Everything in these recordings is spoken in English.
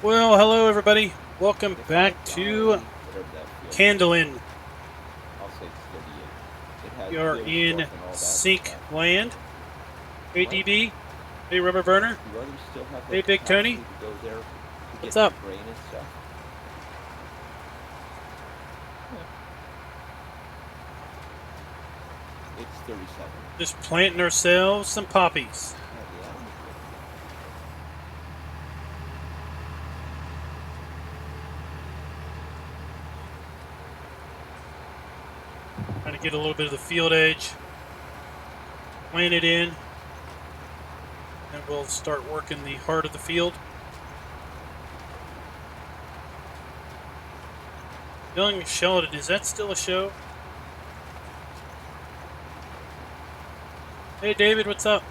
Well, hello everybody. Welcome back to Kandelin. I'll say it's 38. It has We are field in stuff and all that Sync stuff. Land. Hey What? DB. Hey Rubber Burner. Do others still have the Hey Big capacity Tony. to go there to What's get their up? grain and stuff? It's 37. Just planting ourselves some poppies. Yeah, the animals live Trying to get a little bit of the field edge. Plant it in. And we'll start working the heart of the field. Young Sheldon, is that still a show? Hey David, what's up?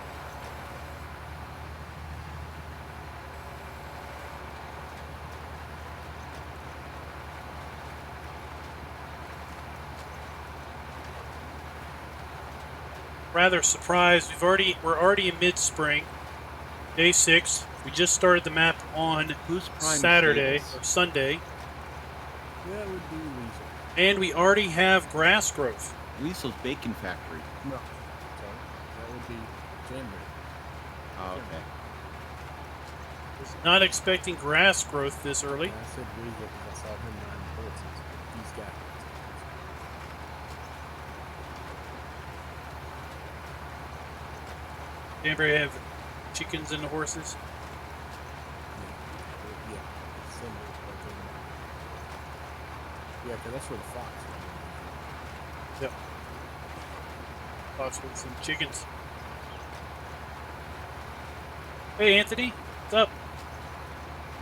Rather surprised. We're already in mid-spring, day 6. We just started the map on Who's prime Saturday status? or Sunday, That would be Weasel. and we already have grass growth. Weasel's Bacon Factory. No. Sorry. That would be January. Oh, okay. Was not expecting grass growth this early. I said Weasel because I saw him riding horses. But he's got Danbury have chickens and the horses. yeah. Similar. Yeah, because that's where the fox is. Yep. Fox with some chickens. Hey Anthony, what's up?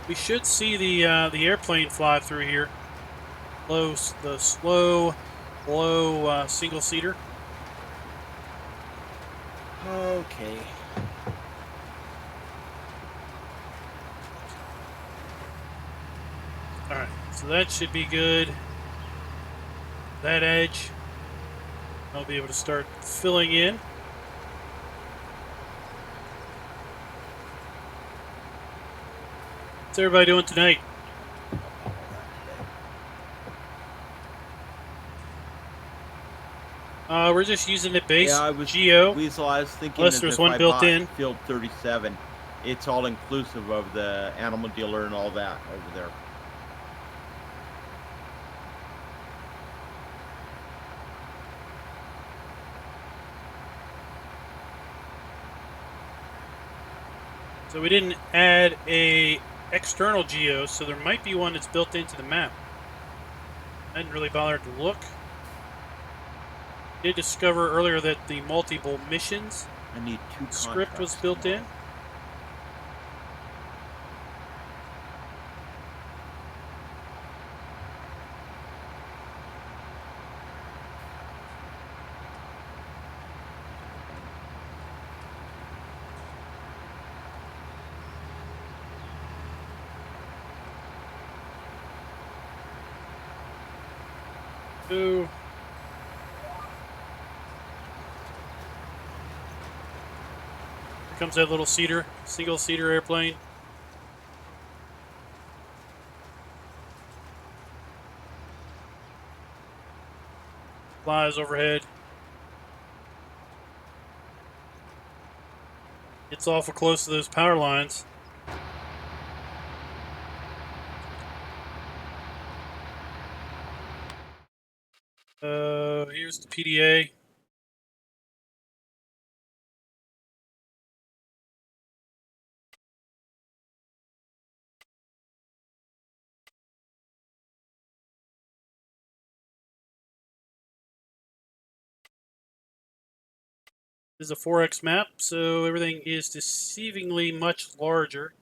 We should see the airplane fly through here. The slow, low single seater. Okay. All right, so that should be good. That edge, I'll be able to start filling in. What's everybody doing tonight? We're just using the base Geo. Weasel, I was thinking Unless there's one built in. Field 37. It's all inclusive of the animal dealer and all that over there. So we didn't add a external geo, so there might be one that's built into the map. I didn't really bother to look. Did discover earlier that the multiple missions I need 2 script was contracts built tomorrow. in. So here comes that little single seater airplane. Flies overhead. Gets awful close to those power lines. Here's the PDA. This is a 4X map, so everything is deceivingly much larger.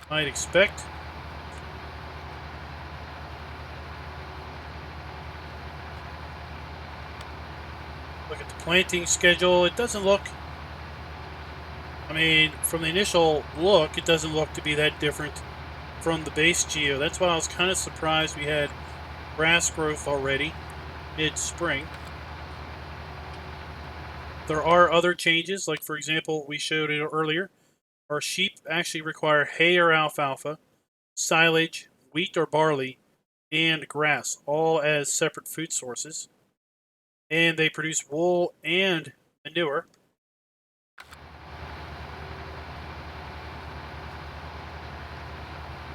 Might expect. Look at the planting schedule. It doesn't look, I mean, from the initial look, it doesn't look to be that different from the base geo. That's why I was kind of surprised we had grass growth already mid-spring. There are other changes, like for example, we showed it earlier. or sheep actually require hay or alfalfa, silage, wheat or barley, and grass, all as separate food sources. And they produce wool and manure.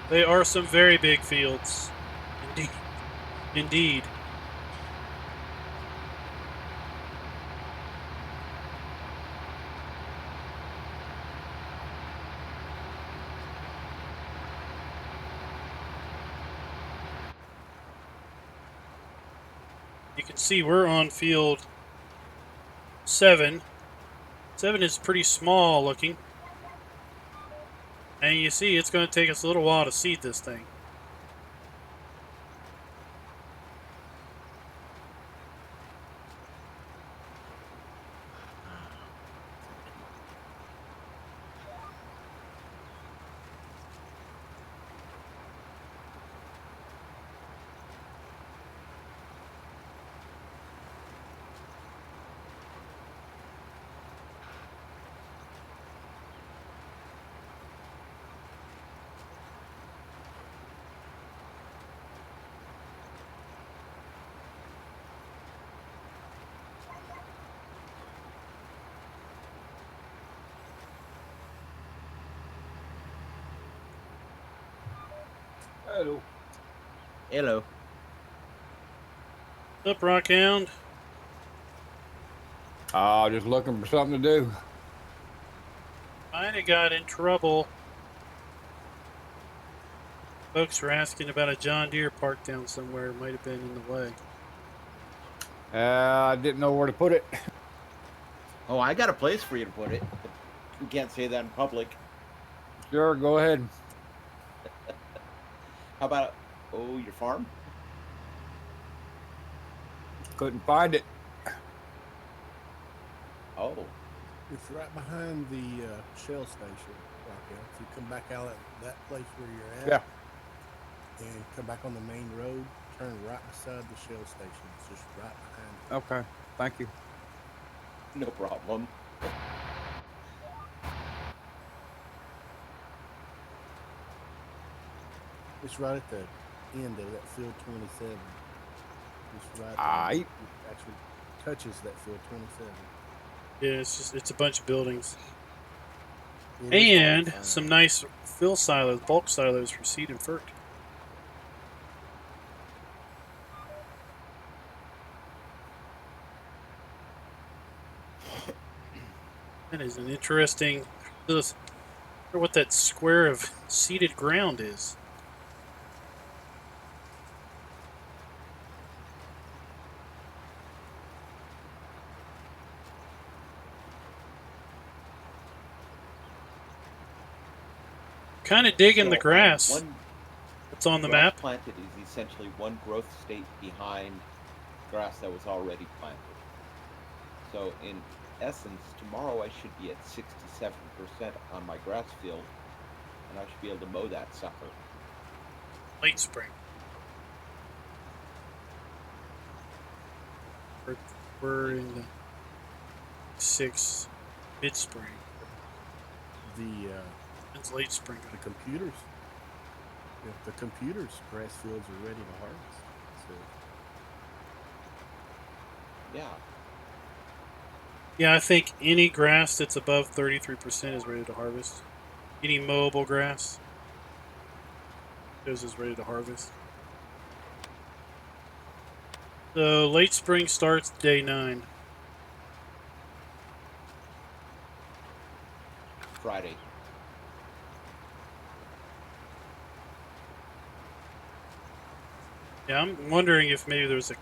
They are some very big fields. Indeed. Indeed. You can see we're on field 7. 7 is pretty small looking. And you see it's going to take us a little while to seed this thing. Hello. Hello. What's up, Rockhound? Just looking for something to do. Kinda got in trouble. Folks were asking about a John Deere parked down somewhere. Might have been in the way. I didn't know where to put it. Oh, I got a place for you to put it. But you can't say that in public. Sure, go ahead. How about, your farm? Couldn't find it. Oh, It's right behind the Shell station, Raquel. So you come back out at that place where you're at. Yeah. And come back on the main road, turn right beside the Shell station. It's just right behind it. Okay, thank you. no problem. It's right at the end of that field 27. It's right Aight. it actually touches that field 27. Yeah, it's a bunch of buildings. It is hard And to find. some nice fill silos, bulk silos for seed and fert. That is an interesting. I wonder what that square of seeded ground is. Kind of digging the So, grass. One It's on the grass map. planted is essentially one growth state behind grass that was already planted. So in essence, tomorrow I should be at 67% on my grass field, and I should be able to mow that sucker. Late spring. We're in the 6 mid spring. It's late spring. The computers. If the computers' grass fields are ready to harvest. So Yeah. Yeah, I think any grass that's above 33% is ready to harvest. Any mowable grass is ready to harvest. So late spring starts day 9. Friday. Yeah, I'm wondering if maybe there's a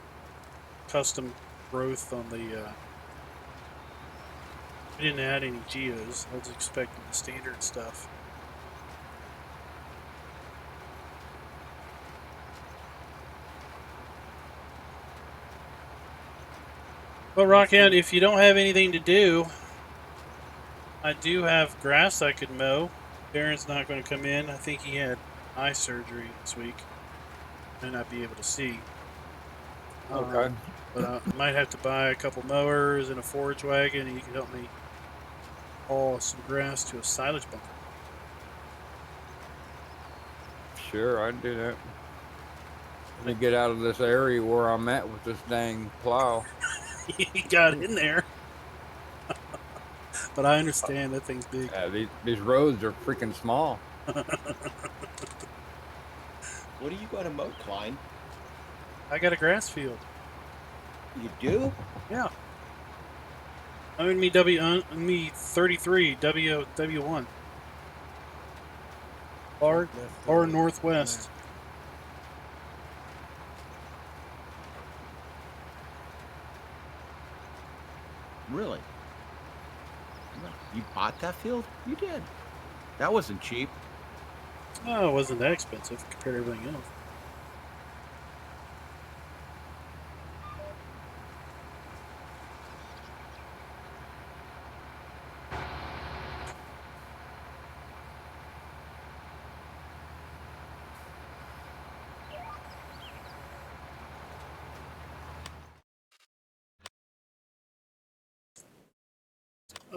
custom growth on the. We didn't add any geos. I was expecting the standard stuff. Well, Rockhound, if you don't have anything to do, I do have grass I could mow. Darren's not going to come in. I think he had eye surgery this week. May not be able to see. Okay. But I might have to buy a couple mowers and a forage wagon, and you can help me haul some grass to a silage bunker. Sure, I'd do that. Let me get out of this area where I'm at with this dang plow. He got in there. But I understand that thing's big. These roads are freaking small. What are you going to mow, Klein? I got a grass field. You do? Yeah. I'm in me 33 W1. Far northwest. Really? You bought that field? You did. That wasn't cheap. Oh, it wasn't that expensive compared to everything else.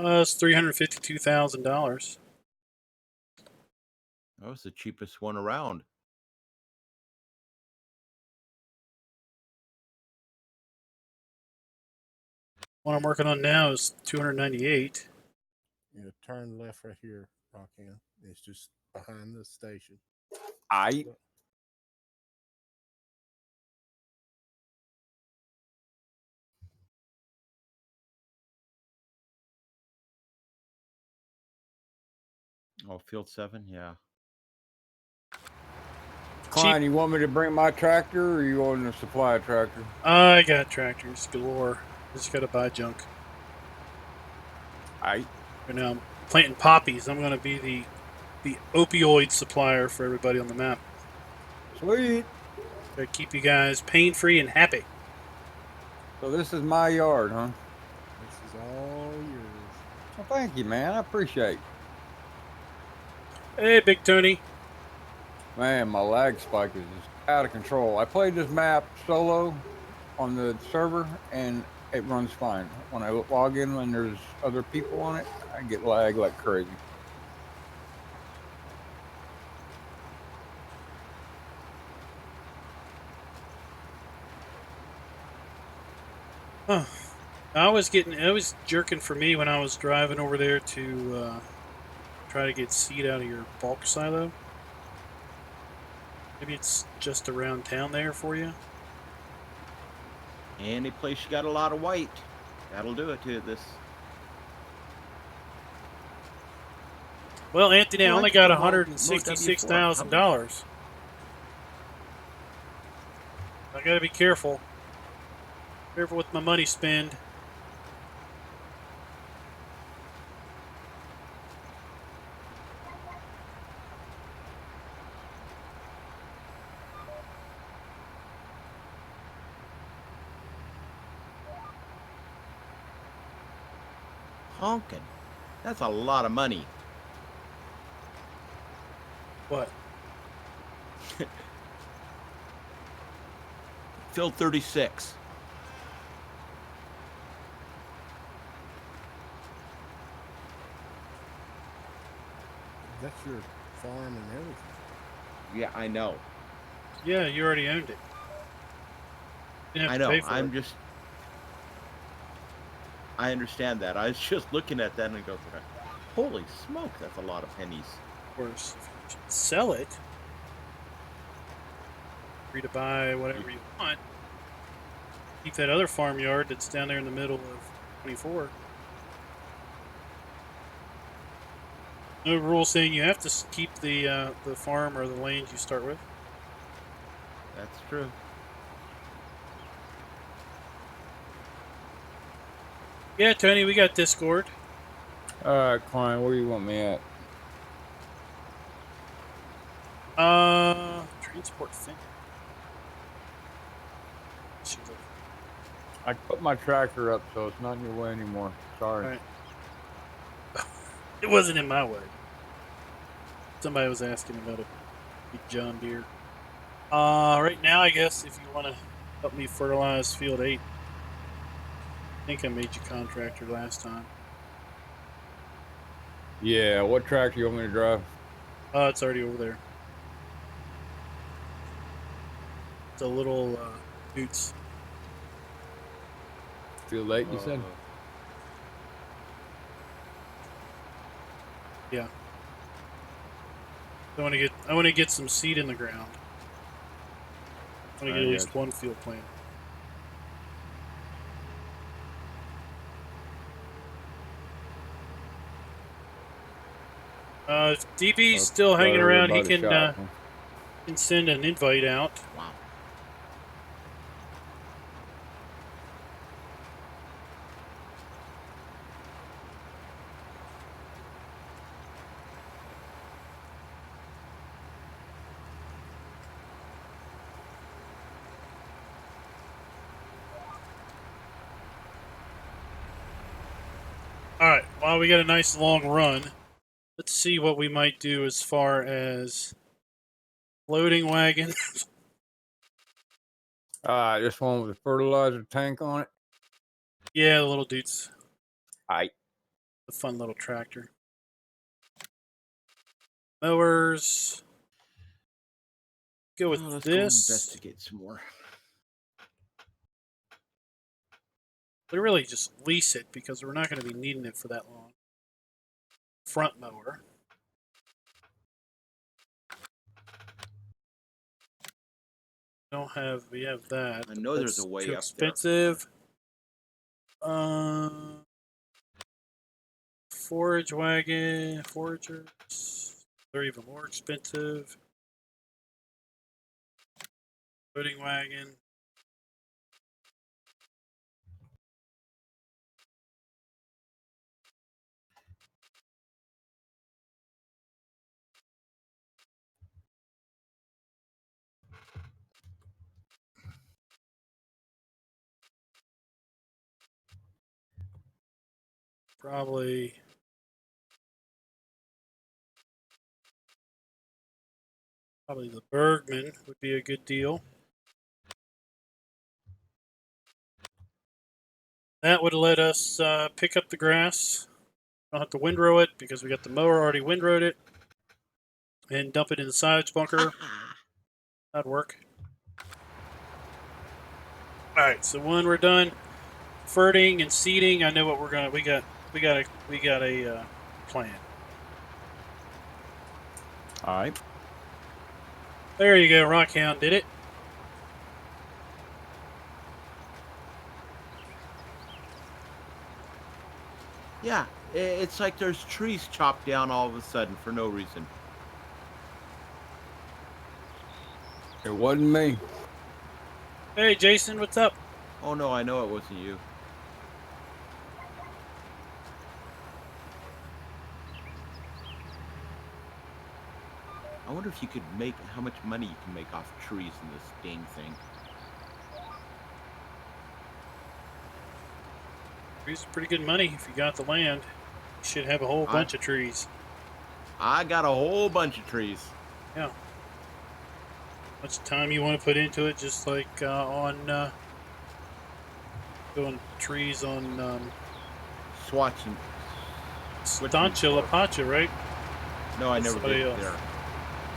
It's $352,000. That was the cheapest one around. What I'm working on now is 298. Yeah, turn left right here, Rockham. It's just behind the station. I Oh, field 7? Yeah. Klein, you want me to bring my tractor, or you want to supply a tractor? I got tractors galore. Just gotta buy junk. I Right now I'm planting poppies. I'm gonna be the opioid supplier for everybody on the map. Sweet. To keep you guys pain-free and happy. So this is my yard, huh? This is all yours. Well, thank you, man. I appreciate it. Hey, Big Tony. Man, my lag spike is just out of control. I played this map solo on the server, and it runs fine. When I log in when there's other people on it, I get lag like crazy. Huh. It was jerking for me when I was driving over there to try to get seed out of your bulk silo. Maybe it's just around town there for you. Any place you got a lot of white, that'll do it to this. Well, Anthony, I Well, only I got could mow $166,000. I gotta be careful. Careful with my money spend. Honking. That's a lot of money. What? Field 36. That's your farm and everything. Yeah, I know. Yeah, you already owned it. You didn't have I to know. pay for it. I understand that. I was just looking at that and go, holy smoke, that's a lot of pennies. Of course, if you sell it, free to buy whatever you want. Keep that other farmyard that's down there in the middle of 24. No rule saying you have to keep the farm or the lanes you start with. That's true. Yeah, Tony, we got Discord. All right, Klein, where you want me at? Transport fin. I put my tractor up, so it's not in your way anymore. Sorry. All right. It wasn't in my way. Somebody was asking about a big John Deere. Right now, I guess if you want to help me fertilize Field 8, I think I made you contractor last time. Yeah, what tractor you want me to drive? It's already over there. the little Utes. Too late, you said? Yeah. I want to get some seed in the ground. I want to get at least one field plan. If DB's still hanging around, he can send an invite out. Wow. All right. Well, we got a nice long run. Let's see what we might do as far as loading wagon. This one with a fertilizer tank on it. Yeah, the little dudes. Aight. A fun little tractor. Mowers. Go with let's this. go investigate some more. They really just lease it because we're not going to be needing it for that long. Front mower. We have that. I know there's a way too up expensive. Forage wagon, foragers. They're even more expensive. Loading wagon. Probably the Bergman would be a good deal. That would let us pick up the grass. Don't have to windrow it because we got the mower already windrowed it. And dump it in the silage bunker. That'd work. Alright, so when we're done ferting and seeding, I know what we're gonna we got a plan. Alright. There you go, Rockhound did it. Yeah, it's like there's trees chopped down all of a sudden for no reason. It wasn't me. Hey Jason, what's up? Oh no, I know it wasn't you. I wonder if you could make how much money you can make off trees in this dang thing. Trees are pretty good money if you got the land. You should have a whole bunch of trees. I got a whole bunch of trees. Yeah. Much time you want to put into it, just like on doing trees on Swatching. Stancha La Pacha, right? No, I That's never somebody did else. there.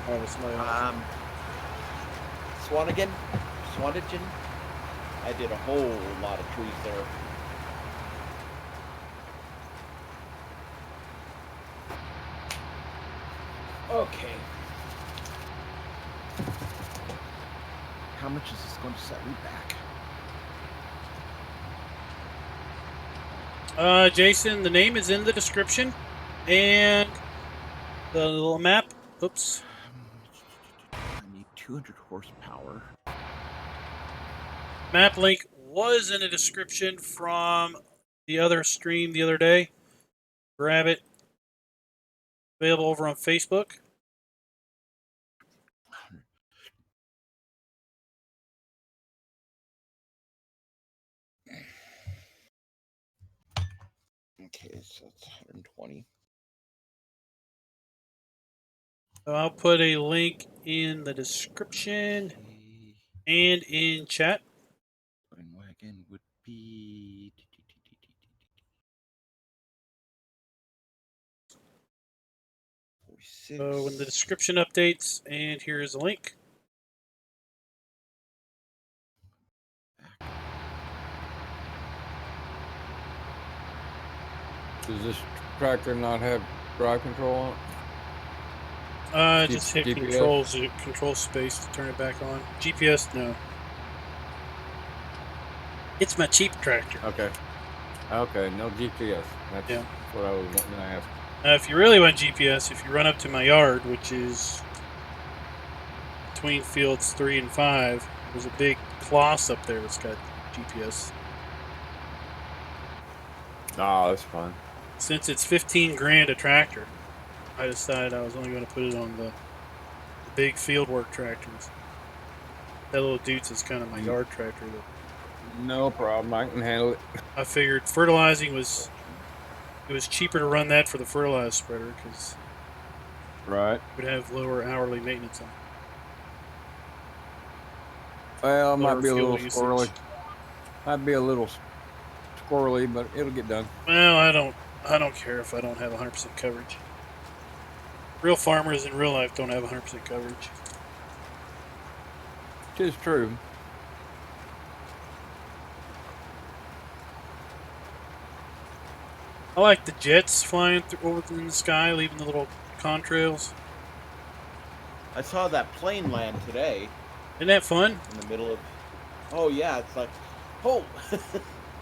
Oh, that's somebody else. Swanigan. I did a whole lot of trees there. Okay. How much is this going to set me back? Jason, the name is in the description, and the little map. Oops. I need 200 horsepower. Map link was in the description from the other stream the other day. Grab it. Available over on Facebook. Okay, so it's 120. So I'll put a link in the description and in chat. Wagon would be 46. So when the description updates, and here's a link. Does this tractor not have drive control on it? Just hit GPS? control space to turn it back on. GPS, no. It's my cheap tractor. Okay. Okay, no GPS. That's Yeah. what I was wanting to ask. Now, if you really want GPS, if you run up to my yard, which is between fields 3 and 5, there's a big Kloss up there that's got GPS. Oh, that's fine. Since it's 15 grand a tractor, I decided I was only going to put it on the big fieldwork tractors. That little Dutes is kind of my yard tractor. No problem. I can handle it. I figured fertilizing was cheaper to run that for the fertilizer spreader because Right. it would have lower hourly maintenance on it. Well, it Lower might be a fuel little usage. squirrely. Might be a little squirrely, but it'll get done. Well, I don't care if I don't have 100% coverage. Real farmers in real life don't have 100% coverage. Tis true. I like the jets flying over in the sky, leaving the little contrails. I saw that plane land today Isn't that fun? in the middle of. Oh yeah, it's like, oh.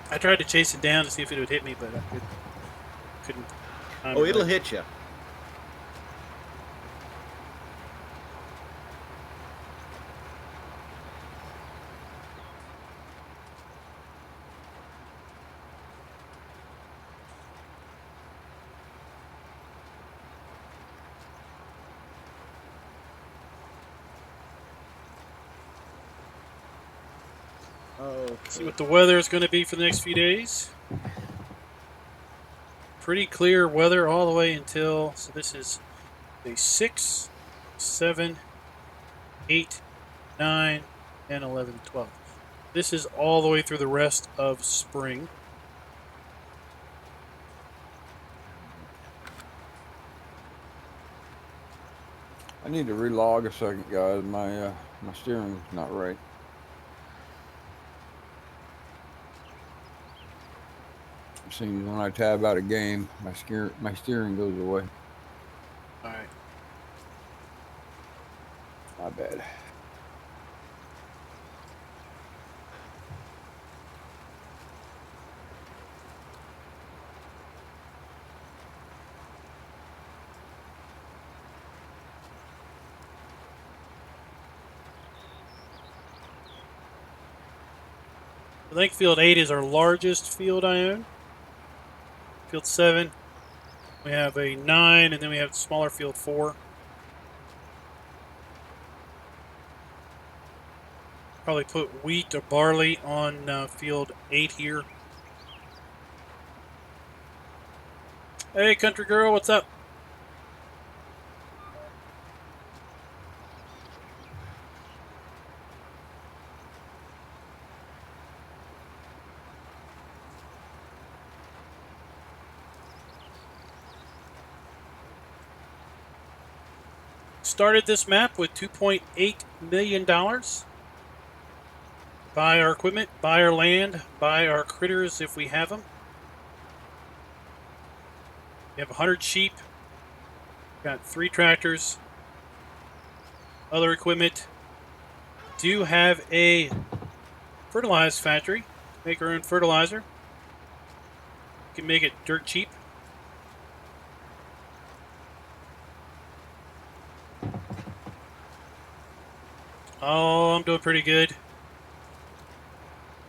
I tried to chase it down to see if it would hit me, but I couldn't. Oh, it'll hit you. See what the weather is going to be for the next few days. Pretty clear weather all the way until, so this is day 6, 7, 8, 9, 10, 11, 12. This is all the way through the rest of spring. I need to relog a second, guys. My steering's not right. Seems when I tab out a game, my steering goes away. All right. My bad. I think field 8 is our largest field I own. Field 7, we have a 9, and then we have smaller field 4. Probably put wheat or barley on field 8 here. Hey, country girl, what's up? Started this map with $2.8 million. Buy our equipment, buy our land, buy our critters if we have them. We have 100 sheep. Got 3 tractors. Other equipment. Do have a fertilizer factory. Make our own fertilizer. You can make it dirt cheap. Oh, I'm doing pretty good.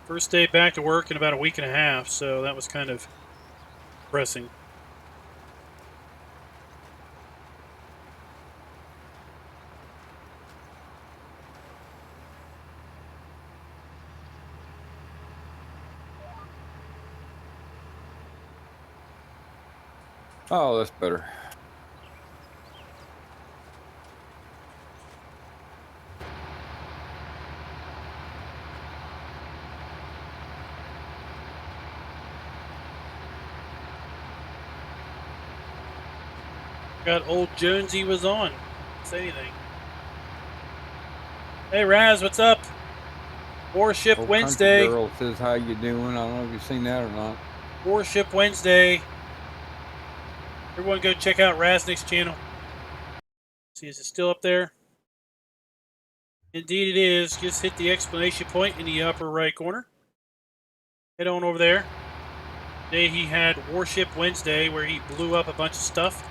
First day back to work in about a week and a half, so that was kind of pressing. Oh, that's better. Got old Jonesy was on. Say anything. Hey Raz, what's up? Warship Old Wednesday. Country girl says, "How you doing?" I don't know if you've seen that or not. Warship Wednesday. Everyone go check out Raznik's channel. See, is it still up there? Indeed it is. Just hit the exclamation point in the upper right corner. Head on over there. Today he had Warship Wednesday where he blew up a bunch of stuff.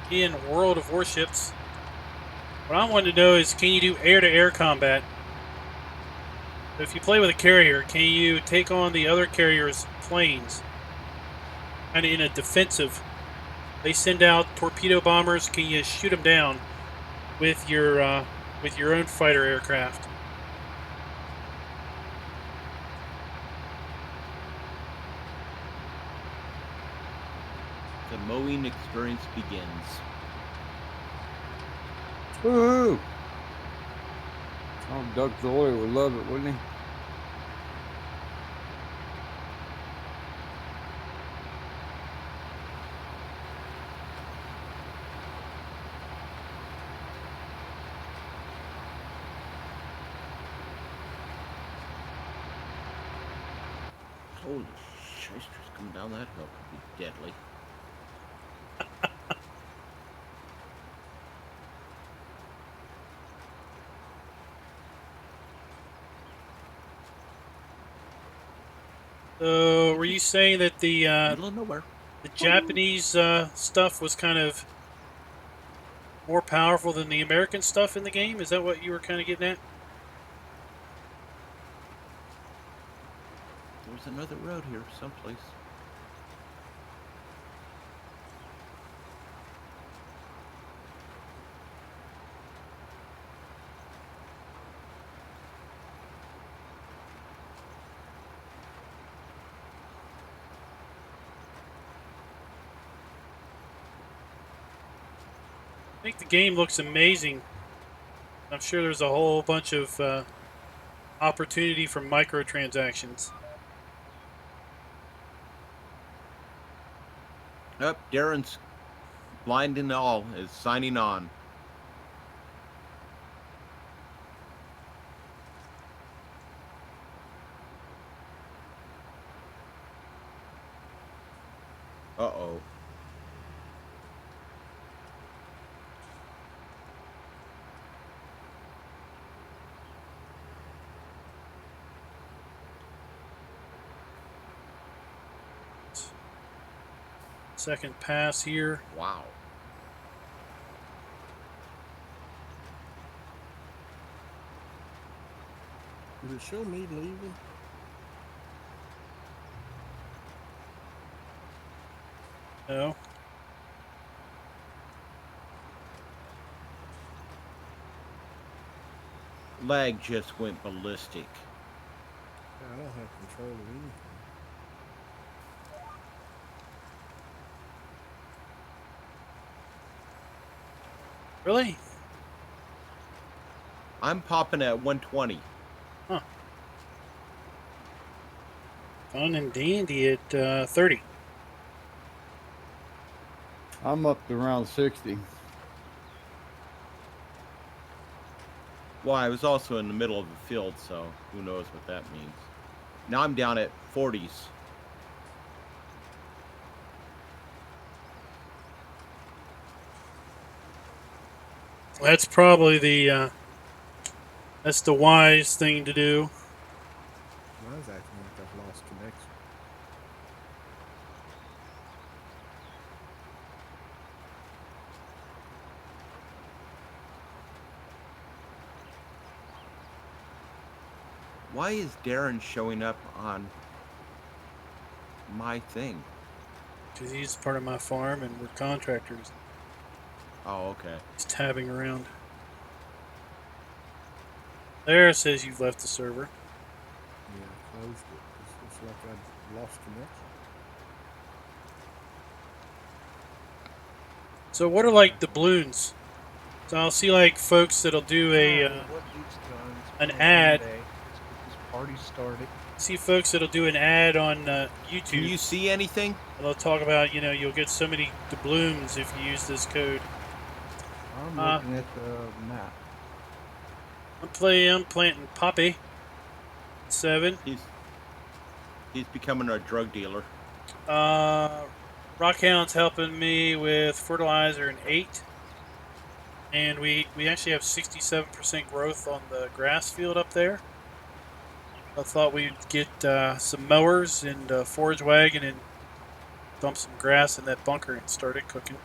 In World of Warships. What I wanted to know is, can you do air-to-air combat? If you play with a carrier, can you take on the other carrier's planes? Kind of in a defensive. They send out torpedo bombers. Can you shoot them down with your own fighter aircraft? The mowing experience begins. Woohoo! Oh, Doug Zoy would love it, wouldn't he? Holy shysters, coming down that hill could be deadly. So, were you saying that the Middle of nowhere. the Japanese stuff was kind of more powerful than the American stuff in the game? Is that what you were kind of getting at? There's another road here someplace. I think the game looks amazing. I'm sure there's a whole bunch of opportunity for microtransactions. Up, Darren's blind and all is signing on. Uh-oh. Second pass here. Wow. Did it show me leaving? No. Lag just went ballistic. I don't have control of anything. Really? I'm popping at 120. Huh. Fun and dandy at 30. I'm up to around 60. Well, I was also in the middle of the field, so who knows what that means. Now I'm down at 40s. That's probably the wise thing to do. Mine's acting like I've lost connection. Why is Darren showing up on my thing? Because he's part of my farm and we're contractors. Oh, okay. He's tabbing around. There it says you've left the server. Yeah, I closed it. It's like I've lost connection. So what are like the balloons? So I'll see like folks that'll do a an ad. Party started. See folks that'll do an ad on YouTube. Can you see anything? And they'll talk about, you'll get so many doubloons if you use this code. I'm looking at the map. I'm planting poppy. 7. He's becoming a drug dealer. Rockhound's helping me with fertilizer and 8. And we actually have 67% growth on the grass field up there. I thought we'd get some mowers and a forage wagon and dump some grass in that bunker and start it cooking.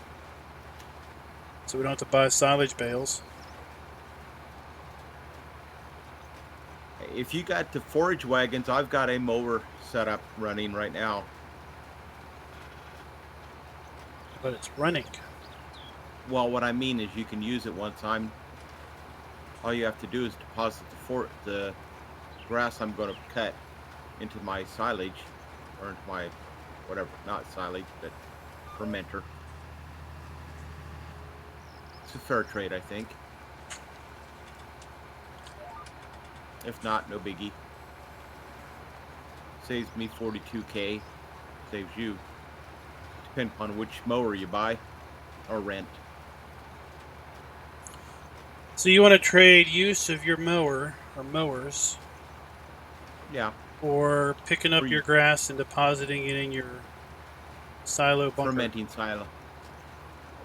So we don't have to buy silage bales. If you got the forage wagons, I've got a mower set up running right now. But it's running. Well, what I mean is you can use it once I'm. All you have to do is deposit the grass I'm going to cut into my silage, or into my whatever, not silage, but fermenter. It's a fair trade, I think. If not, no biggie. Saves me 42K. Saves you. Depending on which mower you buy or rent. So you want to trade use of your mower or mowers, Yeah. or picking up For your grass and depositing it in your silo bunker? Fermenting silo.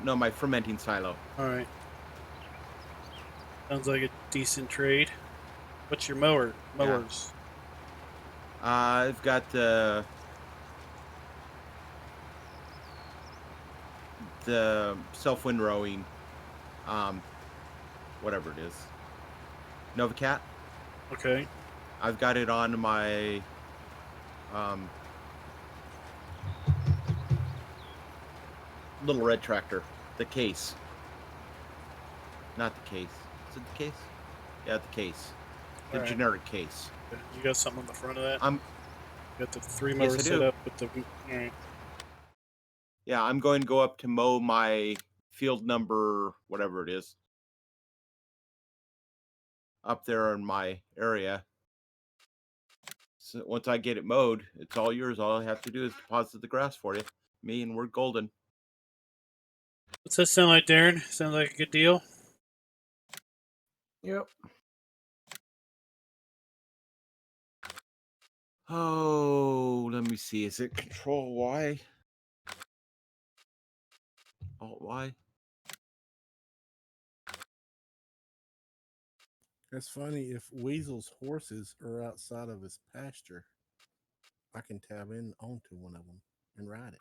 No, my fermenting silo. All right. Sounds like a decent trade. What's your mowers? I've got the self-windrowing, whatever it is, Novacat. Okay. I've got it on my little red tractor, the case. Not the case. Is it the case? Yeah, the case. The All right. generic case. You got something on the front of that? I'm You got the 3 Yes, mower I set do. up with the. All right. Yeah, I'm going to go up to mow my field number, whatever it is, up there in my area. So once I get it mowed, it's all yours. All I have to do is deposit the grass for you. Me, and we're golden. What's that sound like, Darren? Sounds like a good deal. Yep. Oh, let me see. Is it Control Y? Alt Y? It's funny, if Weasel's horses are outside of his pasture, I can tab in onto one of them and ride it.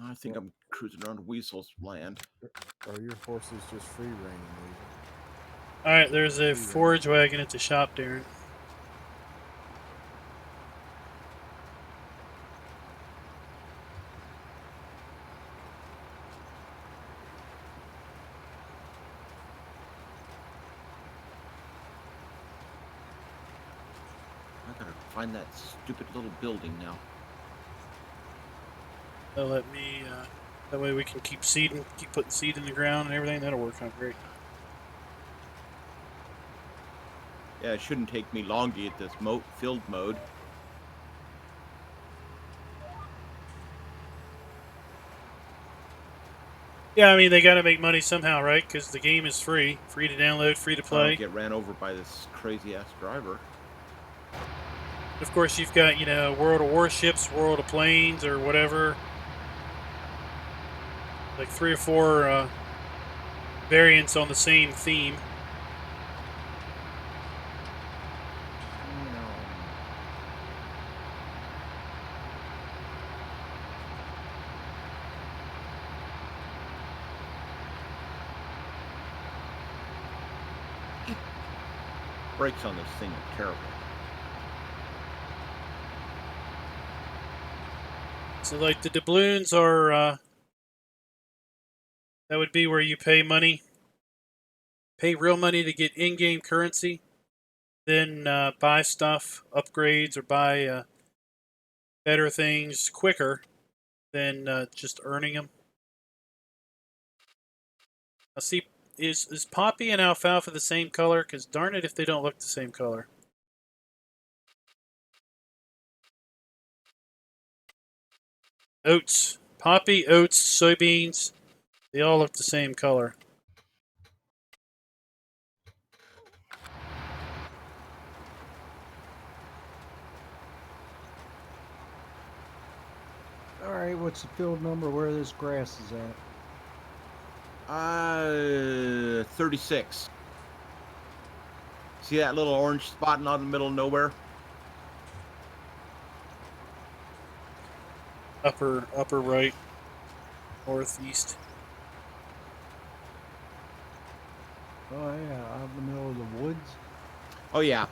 I think I'm cruising around Weasel's land. Or your horses just free reigning, Weasel? All right, there's a Free reign. forage wagon at the shop, Darren. I gotta find that stupid little building now. They'll let me. That way we can keep seeding, keep putting seed in the ground and everything. That'll work out great. Yeah, it shouldn't take me long to get this field mode. Yeah, I mean they got to make money somehow, right? Because the game is free to download, free to I play. don't get ran over by this crazy ass driver. Of course, you've got World of Warships, World of Planes, or whatever. Like 3 or 4 variants on the same theme. Brakes on this thing are terrible. So, like, the doubloons are, that would be where you pay real money to get in-game currency, then buy stuff, upgrades, or buy better things quicker than just earning them. Now, see, is poppy and alfalfa the same color? Because darn it if they don't look the same color. Oats. Poppy, oats, soybeans, they all look the same color. All right, what's the field number where this grass is at? 36. See that little orange spot out in the middle of nowhere? Upper right, northeast. Oh yeah, out in the middle of the woods. Oh yeah.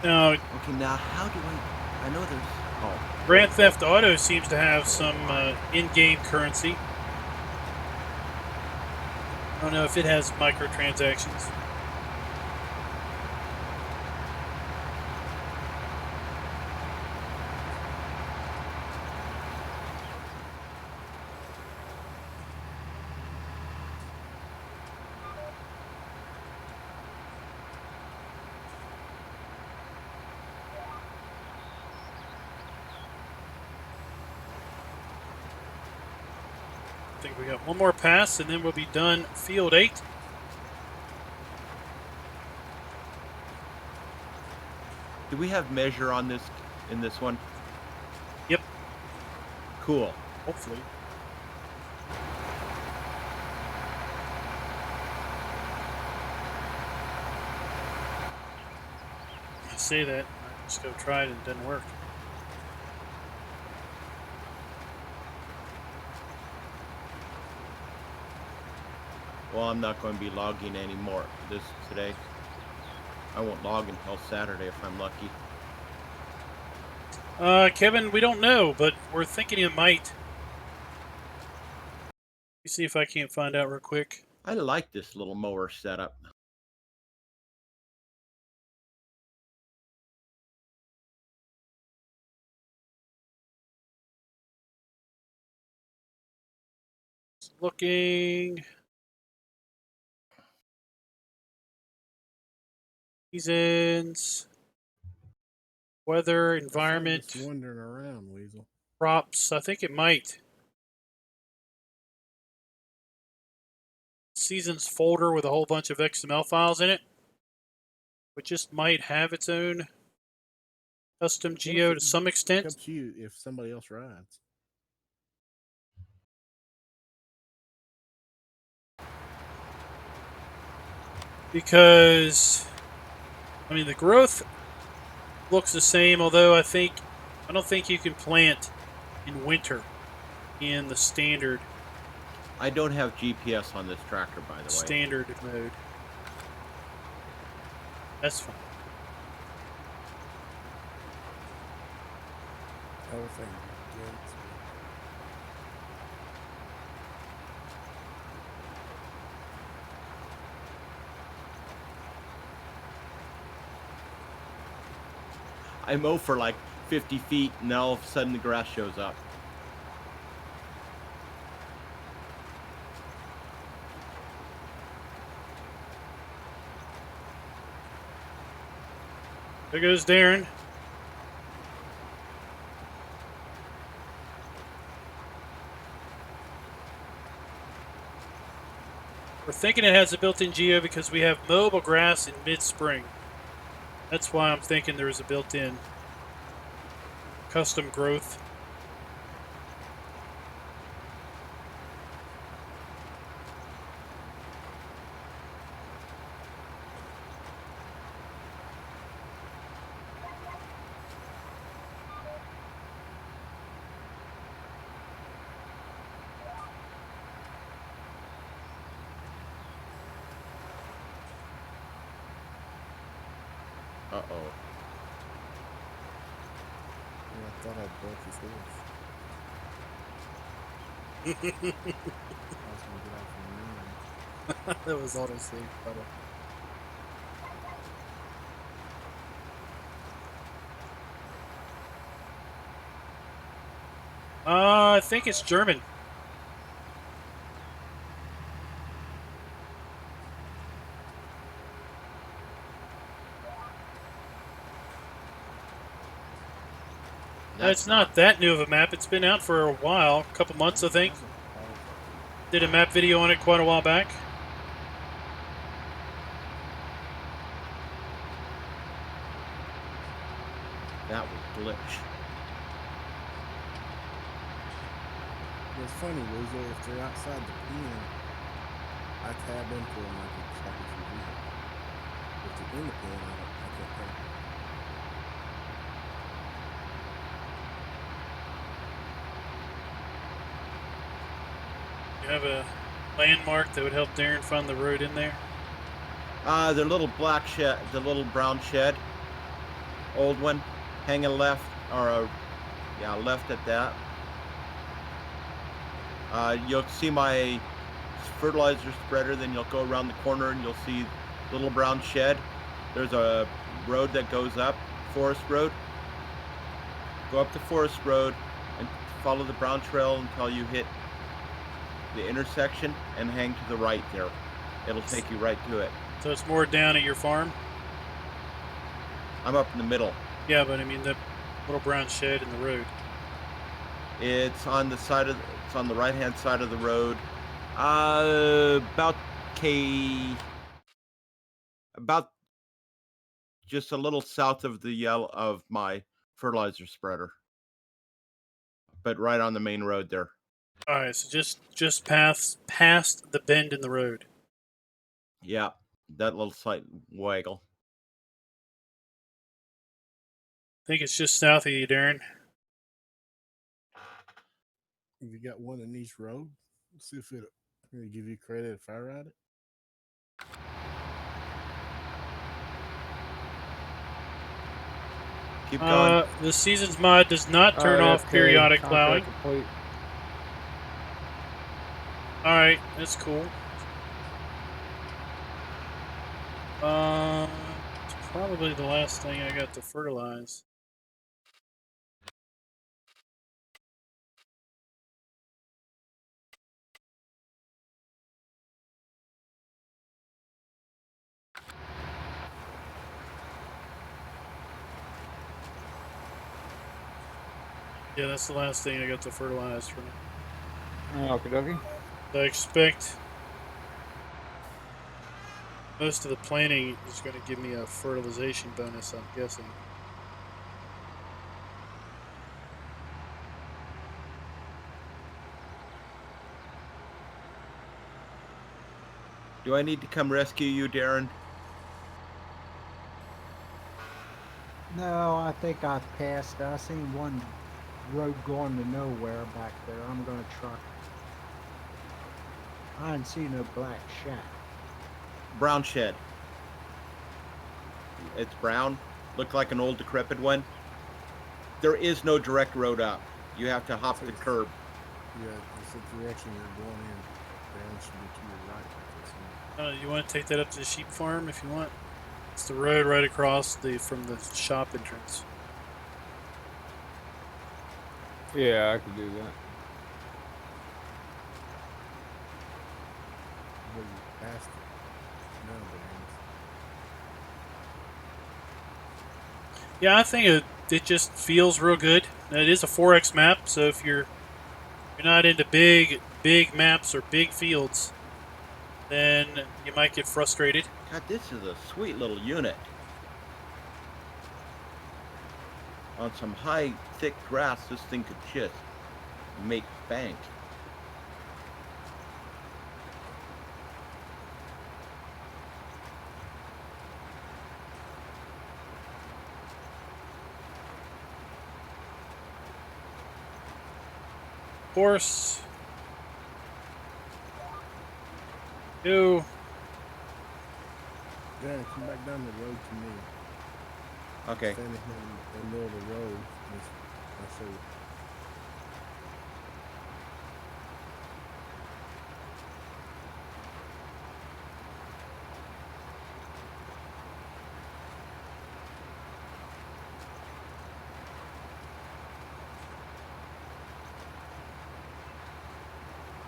Now, Okay, now how do I know there's... Oh. Grand Theft Auto seems to have some in-game currency. I don't know if it has microtransactions. I think we got one more pass, and then we'll be done field 8. Do we have measure on this in this one? Yep, Cool. hopefully. I say that, I just go try it and it doesn't work. Well, I'm not going to be logging anymore this today. I won't log until Saturday if I'm lucky. Kevin, we don't know, but we're thinking it might. Let me see if I can't find out real quick. I like this little mower setup. Looking. Seasons. Weather, environment, Just wandering around, Weasel. props. I think it might. Seasons folder with a whole bunch of XML files in it. But just might have its own custom geo to some extent. Helps you if somebody else rides. Because, I mean, the growth looks the same, although I don't think you can plant in winter in the standard I don't have GPS on this tractor, by the way. standard mode. That's fine. Everything. I mow for like 50 feet, and then all of a sudden the grass shows up. There goes Darren. We're thinking it has a built-in geo because we have mowable grass in mid-spring. That's why I'm thinking there's a built-in custom growth. Uh-oh. Yeah, I thought I broke his horse. I was gonna get off in a minute. That was auto-save, by the way. I think it's German. It's not that new of a map. It's been out for a while, a couple months, I think. Did a map video on it quite a while back. That was glitch. It's funny, Weasel, if they're outside the pen, I tab into them like it's like it's your vehicle. If they're in the pen, I can't tab. You have a landmark that would help Darren find the road in there. The little black shed, the little brown shed, old one, hanging left, or yeah, left at that. You'll see my fertilizer spreader, then you'll go around the corner and you'll see little brown shed. There's a road that goes up, Forest Road. Go up the Forest Road and follow the brown trail until you hit the intersection and hang to the right there. It'll take you right to it. So it's more down at your farm? I'm up in the middle. Yeah, but I mean the little brown shed in the road. It's on the side of, it's on the right-hand side of the road. About just a little south of the yellow of my fertilizer spreader, but right on the main road there. All right, so just past the bend in the road. Yeah, that little slight waggle. I think it's just south of you, Darren. If you got one in each road, see if it'll give you credit if I ride it. Keep going. The season's mod does not turn off okay, periodic contract plowing. complete. All right, that's cool. It's probably the last thing I got to fertilize. Yeah, that's the last thing I got to fertilize for now. Okie dokie. I expect most of the planting is going to give me a fertilization bonus, I'm guessing. Do I need to come rescue you, Darren? No, I think I've passed. I seen one road going to nowhere back there. I'm gonna truck. I ain't seen no black shack. Brown shed. It's brown. Looked like an old decrepit one. There is no direct road up. You have to hop the curb. Yeah, it's the direction you're going in. Darren should be to your right. Like this. You want to take that up to the sheep farm if you want? It's the road right across from the shop entrance. Yeah, I could do that. Well, you passed it. No, Darren. Yeah, I think it just feels real good. It is a 4X map, so if you're not into big maps or big fields, then you might get frustrated. God, this is a sweet little unit. On some high, thick grass, this thing could just make bank. Horse. Go. Darren, come back down the road to me. Okay. Standing in the middle of the road. I'll show you.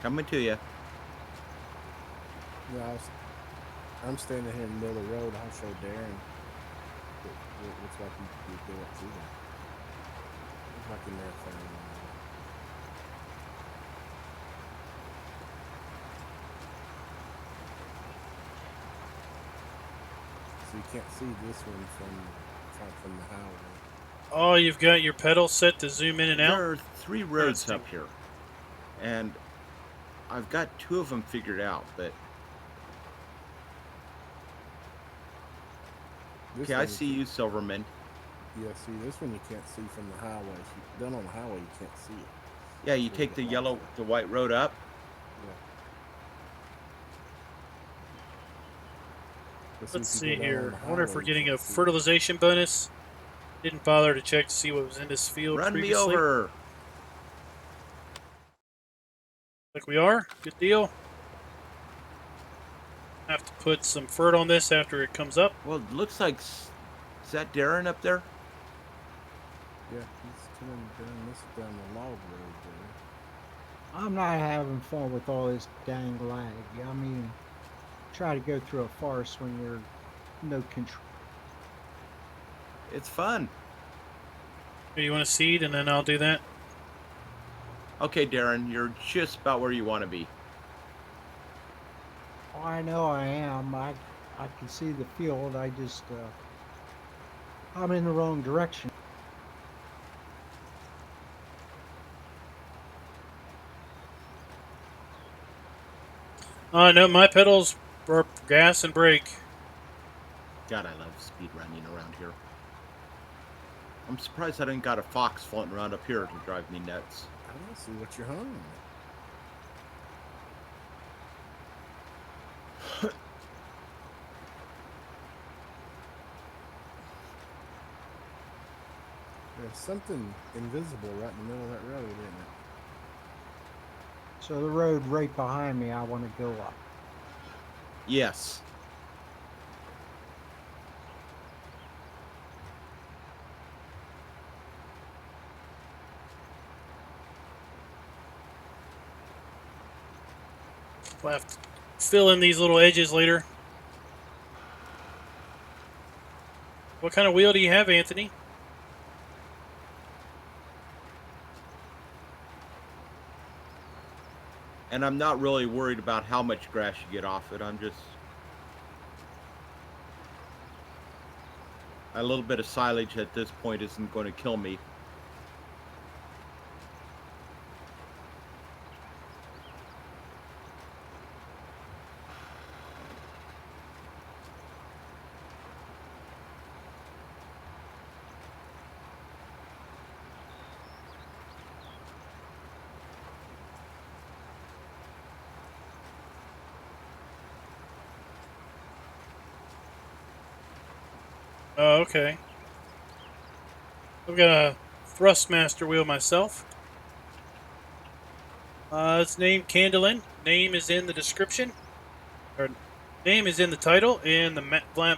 Coming to you. Yeah, I'm standing here in the middle of the road. I'll show Darren. It looks like you do it too. Looks like in there found. So you can't see this one from the highway. Oh, you've got your pedal set to zoom in and out? There are 3 roads Interesting. up here. And I've got 2 of them figured out, but This okay, I one see you, Silverman. Yeah, see, this one you can't see from the highway. If you've done on the highway, you can't see it. Yeah, you So take the get lost the white road up. Yeah. But Let's if you see go down on here. the I wonder if highway, we're you getting a can't see it. fertilization bonus. Didn't bother to check to see what was in this field Run me previously. over. Like we are. Good deal. Have to put some fert on this after it comes up. Well, it looks like is that Darren up there? Yeah, he's coming down the log road there. I'm not having fun with all this dang lag. I mean, try to go through a forest when you're no control. It's fun. Here, you want to seed, and then I'll do that. Okay, Darren, you're just about where you want to be. Oh, I know I am. I can see the field. I just I'm in the wrong direction. No, my pedals are gas and brake. God, I love speed running around here. I'm surprised I didn't got a fox floating around up here to drive me nuts. I don't see what you're hunting. There's something invisible right in the middle of that road, isn't it? So the road right behind me, I want to go up. Yes. We'll have to fill in these little edges later. What kind of wheel do you have, Anthony? And I'm not really worried about how much grass you get off it. I'm just a little bit of silage at this point isn't going to kill me. Oh, okay. I've got a Thrustmaster wheel myself. It's named Kandelin. Name is in the description. Or name is in the title, and the map You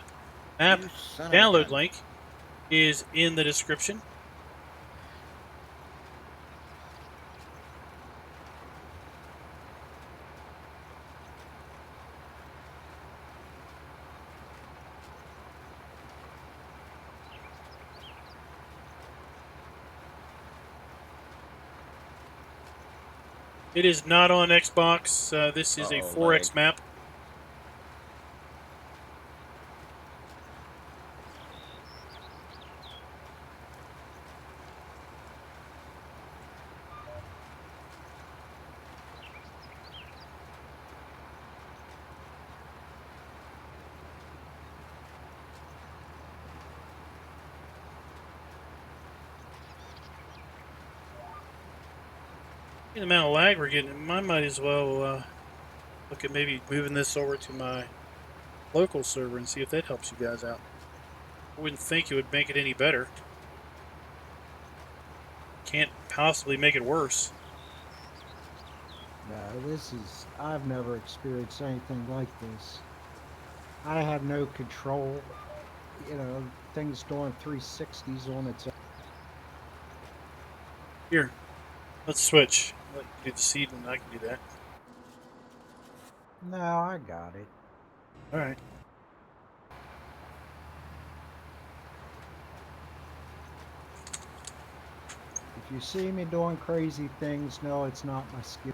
son of a download gun. link is in the description. It is not on Xbox. This is a Uh-oh, 4X lag. map. The amount of lag we're getting, I might as well look at maybe moving this over to my local server and see if that helps you guys out. I wouldn't think it would make it any better. Can't possibly make it worse. No, I've never experienced anything like this. I have no control. You know, things doing 360s on its own. Here, let's switch. Let you do the seed and I can do that. No, I got it. All right. If you see me doing crazy things, no, it's not my skill.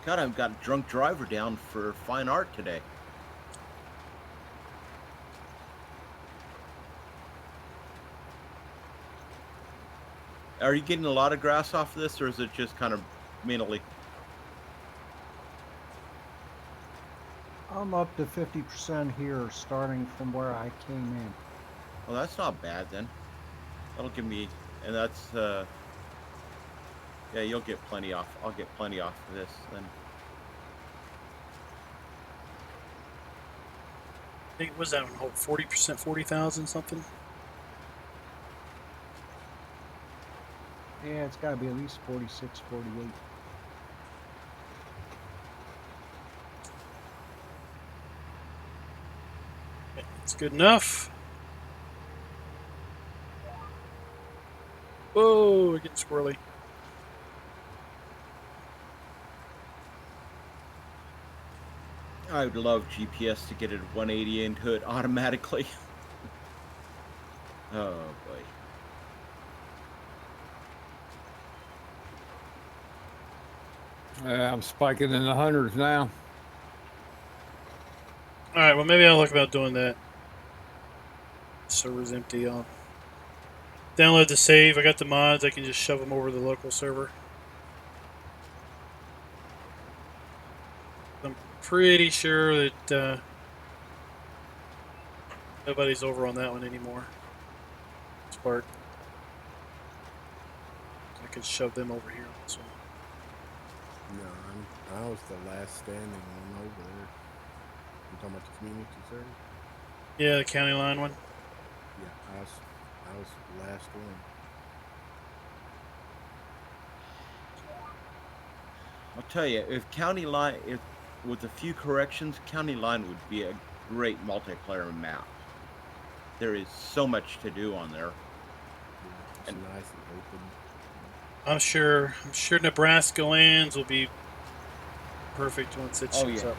God, I've got a drunk driver down for fine art today. Are you getting a lot of grass off of this, or is it just kind of mainly? I'm up to 50% here, starting from where I came in. Well, that's not bad then. That'll give me, and that's yeah, you'll get plenty off. I'll get plenty off of this then. I think was that one 40%, 40,000 something. Yeah, it's got to be at least 46, 48. It's good enough. Whoa, we're getting squirrely. I would love GPS to get it 180 into it automatically. Oh boy. I'm spiking in the hundreds now. All right, well, maybe I'll look about doing that. Server's empty. I'll download the save. I got the mods. I can just shove them over to the local server. I'm pretty sure that nobody's over on that one anymore. This part. I can shove them over here on this one. No, I was the last standing one over there. You talking about the community server? Yeah, the county line one. Yeah, I was the last one. I'll tell you, if County Line, if with a few corrections, County Line would be a great multiplayer map. There is so much to do on there. Yeah, it's And- nice and open. I'm sure Nebraska lands will be perfect once it Oh, shows yeah. up.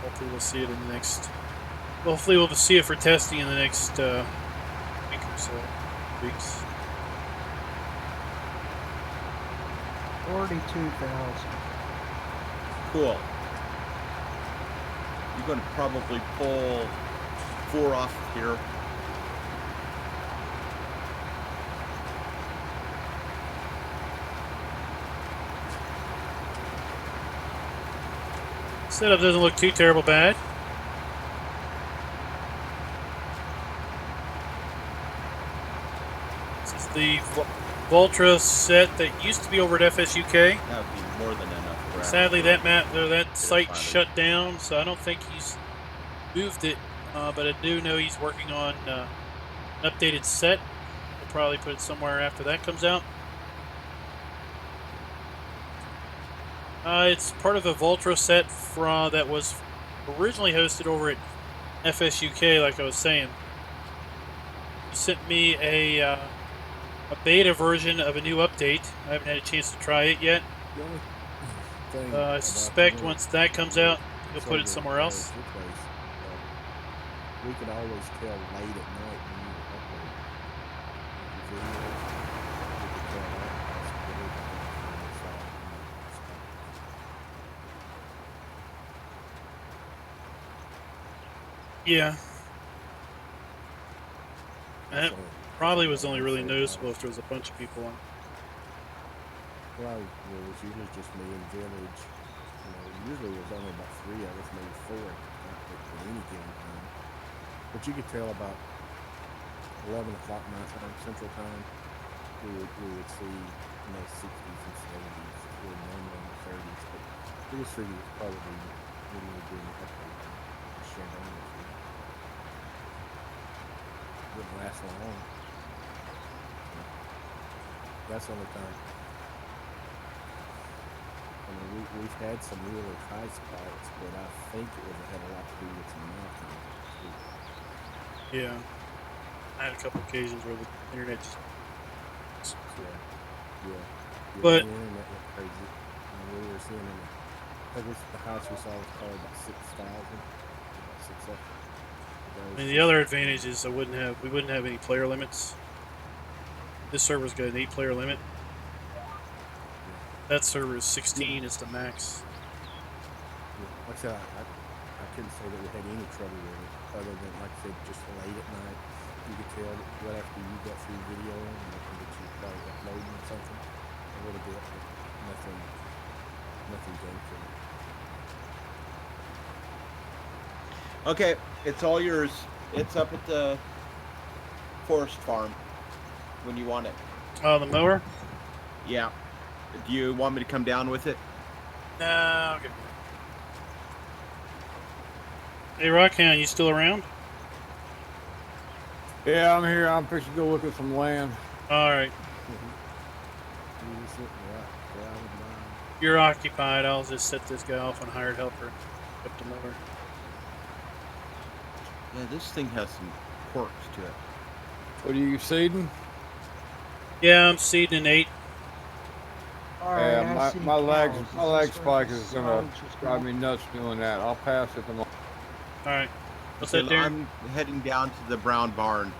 Hopefully we'll see it in the next. Hopefully we'll see it for testing in the next week or so. Weeks. 42,000. Cool. You're going to probably pull 4 off here. Setup doesn't look too terrible bad. This is the Voltra set that used to be over at FSUK. That would be more than enough. Grass Sadly, for- that map or that site finally. shut down, so I don't think he's moved it. But I do know he's working on an updated set. He'll probably put it somewhere after that comes out. It's part of a Voltra set that was originally hosted over at FSUK, like I was saying. He sent me a beta version of a new update. I haven't had a chance to try it yet. The only thing I about suspect the once that comes out, he'll put it server somewhere else. as your place, we could always tell late at night when you were uploading your videos. We could tell that possibility on the side. Yeah. That So, probably was only really noticeable if there was a bunch of people on. well, it was usually just me and Village. You know, usually it was only about 3 of us, maybe 4 at any given time. But you could tell about 11 o'clock my time, Central Time, we would see, you know, 60s and 70s, or normal in the 30s. But biggest thing was probably when we were doing the update, shared on with you. Wouldn't last long. That's the only time. I we've had some really high spikes, but I think it had a lot to do with some mountain. Yeah. I had a couple occasions where the internet just. Yeah, But- the internet went crazy. We were seeing I think the highest we saw was probably about 6,000. About 6,000. I mean, the other advantage is we wouldn't have any player limits. This server's got an 8-player limit. That server is 16 is the max. Yeah. Like I said, I couldn't say that we had any trouble with it, other than, like I said, just late at night. You could tell that right after you got through videoing, that you were probably uploading something a little bit, but nothing game killer. Okay, it's all yours. It's up at the forest farm when you want it. Oh, the mower? Yeah. Do you want me to come down with it? No, okay. Hey, Rockhound, you still around? Yeah, I'm here. I'm fixing to go look at some land. All right. You just sitting right driving by. You're occupied. I'll just set this guy off on hired helper. Up the mower. Yeah, this thing has some quirks to it. What are you seeding? Yeah, I'm seeding an 8. All right, Yeah, I see my leg cows. my Is leg this where spike the is gonna silage is drive going? me nuts doing that. I'll pass it tomorrow. All right. What's Okay, that there? I'm heading down to the brown barn.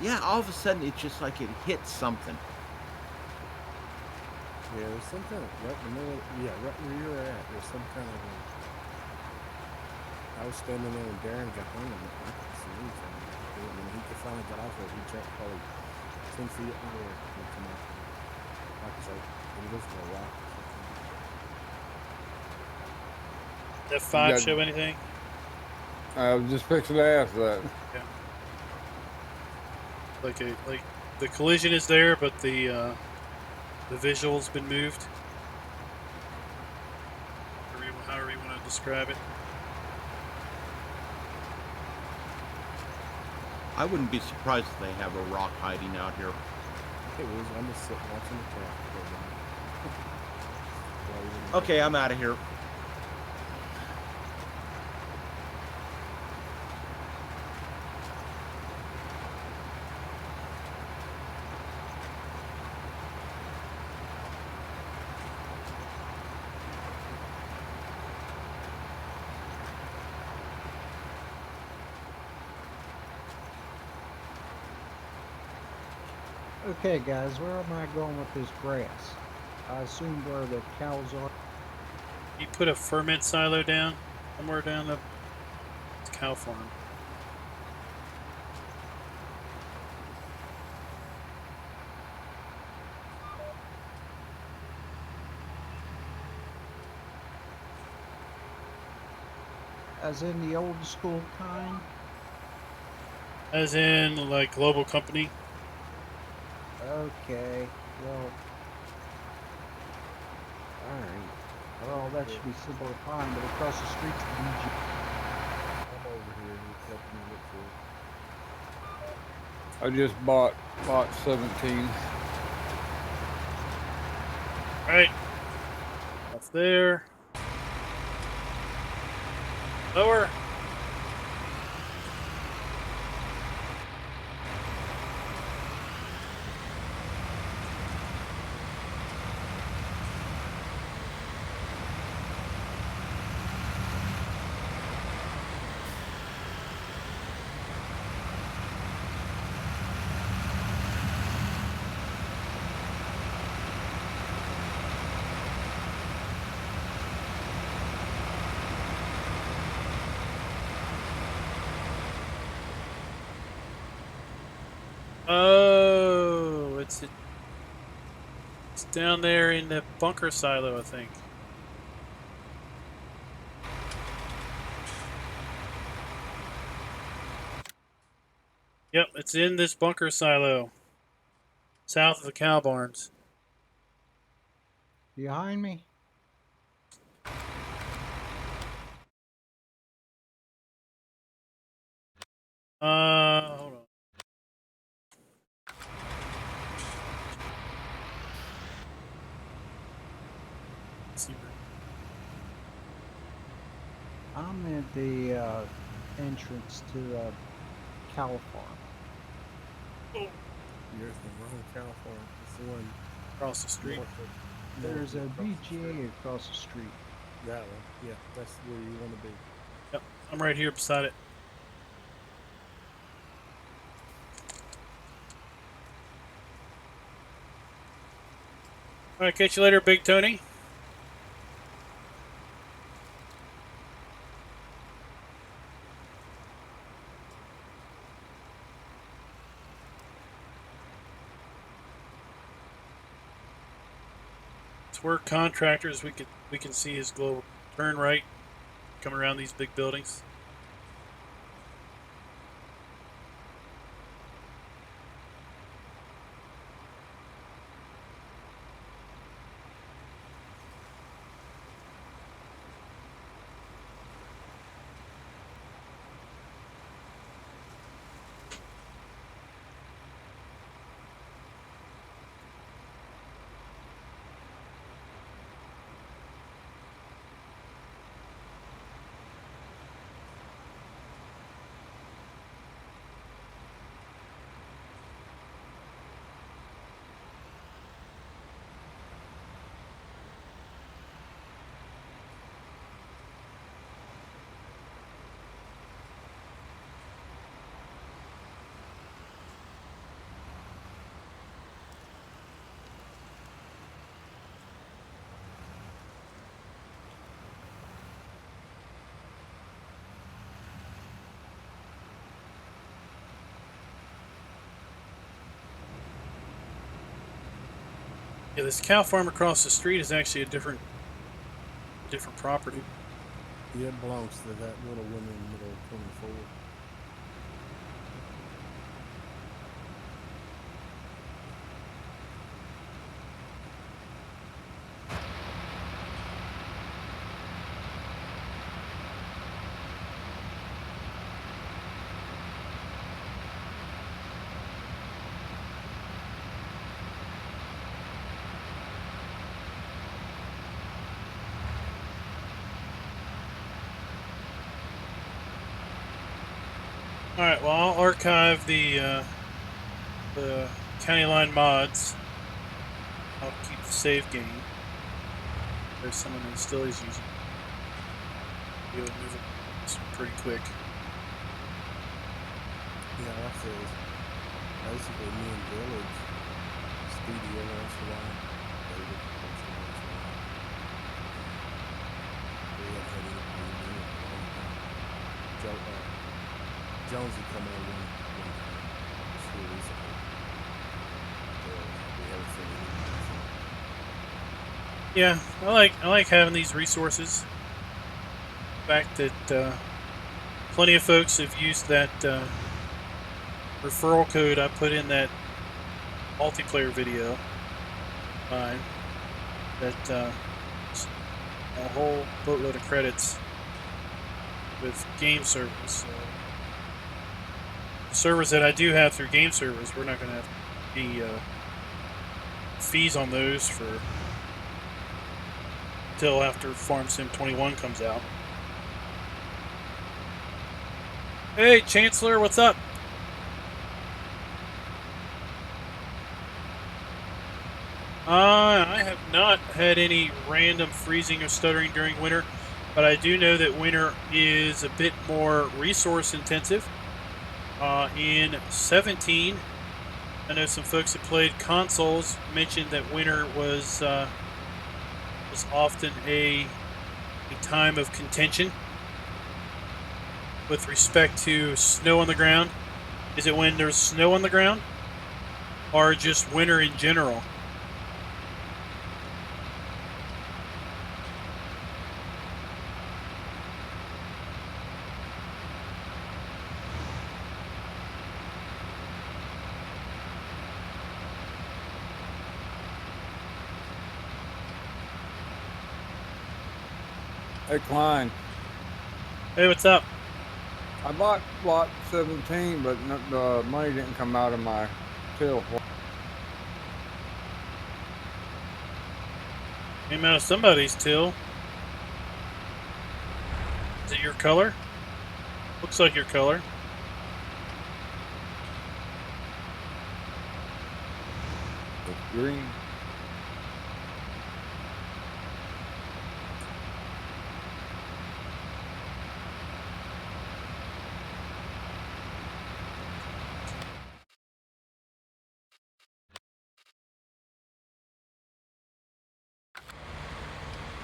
Yeah, all of a sudden it's just like it hits something. Yeah, there's some kind of right in the middle. Yeah, right where you're at. There's some kind of. I was standing there and Darren got home and I couldn't see anything. And when he finally got off of it, he jumped probably 10 feet in the air and come out. Like I said, he was a rock. Does F5 got- show anything? I was just fixing to ask that. Like the collision is there, but the visual's been moved. However you want to describe it. I wouldn't be surprised if they have a rock hiding out here. It was. I'm just sitting watching the traffic go by. Okay, I'm out of here. Okay, guys, where am I going with this grass? I assume where the cows are. You put a ferment silo down somewhere down the cow farm. As in the old school kind? As in, like, global company. Okay, well. Alright. Well, that should be simple to find, but across the street from DG. I'm over here helping you look for it. I just bought 17. Right. Off there. Lower. Oh, it's down there in the bunker silo, I think. Yep, it's in this bunker silo, south of the cow barns. Behind me? Hold on. see where. I'm at the entrance to Cow Farm. You're at the wrong California. It's the one Across the street. north of. There's a north across the street. BGA across the street. That one. Yeah, that's where you want to be. Yep, I'm right here beside it. All right, catch you later, Big Tony. It's where contractors we can see his global turn right coming around these big buildings. Yeah, this cow farm across the street is actually a different property. Yeah, it belongs to that little one in the middle of 24. All right, well, I'll archive the county line mods. I'll keep the save game. There's someone that still is using. Be able to move it pretty quick. Yeah, like I said, basically me and Village, Speedy every once in a while, David once in a while. We haven't had anybody in it in a long time. Jonesy come over one time, just here recently. We haven't seen anybody. Yeah, I like having these resources. The fact that plenty of folks have used that referral code I put in that multiplayer video. Mine. That a whole boatload of credits with game servers. Servers that I do have through game servers, we're not going to have any fees on those for until after Farm Sim 21 comes out. Hey, Chancellor, what's up? I have not had any random freezing or stuttering during winter, but I do know that winter is a bit more resource intensive. In 17, I know some folks that played consoles mentioned that winter was often a time of contention with respect to snow on the ground. Is it when there's snow on the ground, or just winter in general? Hey, Klein. Hey, what's up? I bought lot 17, but the money didn't come out of my till. Came out of somebody's till. Is it your color? Looks like your color. It's green.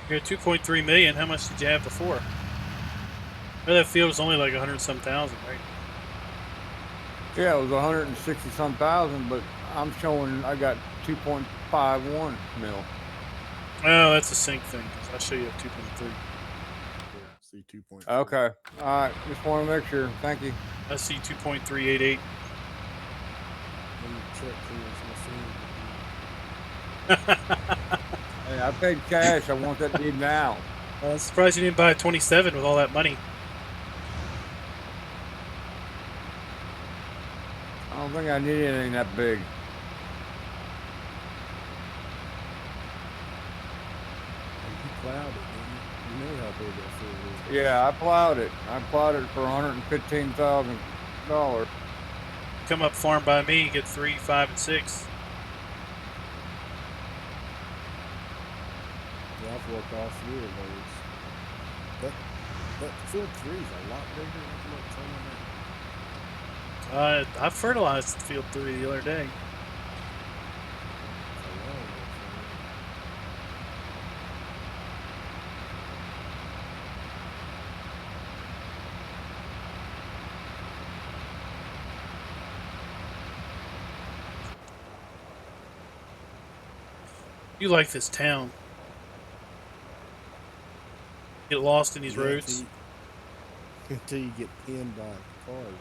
You're at 2.3 million. How much did you have before? That field was only like 100 some thousand, right? Yeah, it was 160 some thousand, but I'm showing I got 2.51 mil. Oh, that's a sync thing. 'Cause I'll show you at 2.3. Yeah, see 2.3. Okay. All right. Just want to make sure. Thank you. I see 2.388. When you check clearance machine, Hey, I paid cash. I want that deed now. I'm surprised you didn't buy a 27 with all that money. I don't think I need anything that big. you plowed it, didn't you? You know how big that field is. Yeah, I plowed it. I plowed it for $115,000. Come up farm by me, you get 3, 5, and 6. Yeah, I've worked all 3 of those. That field 3 is a lot bigger than it looks on the map. I fertilized field 3 the other day. It's a long way from it. You like this town. Get lost in these Yeah, roads. Until you get pinned by cars in it.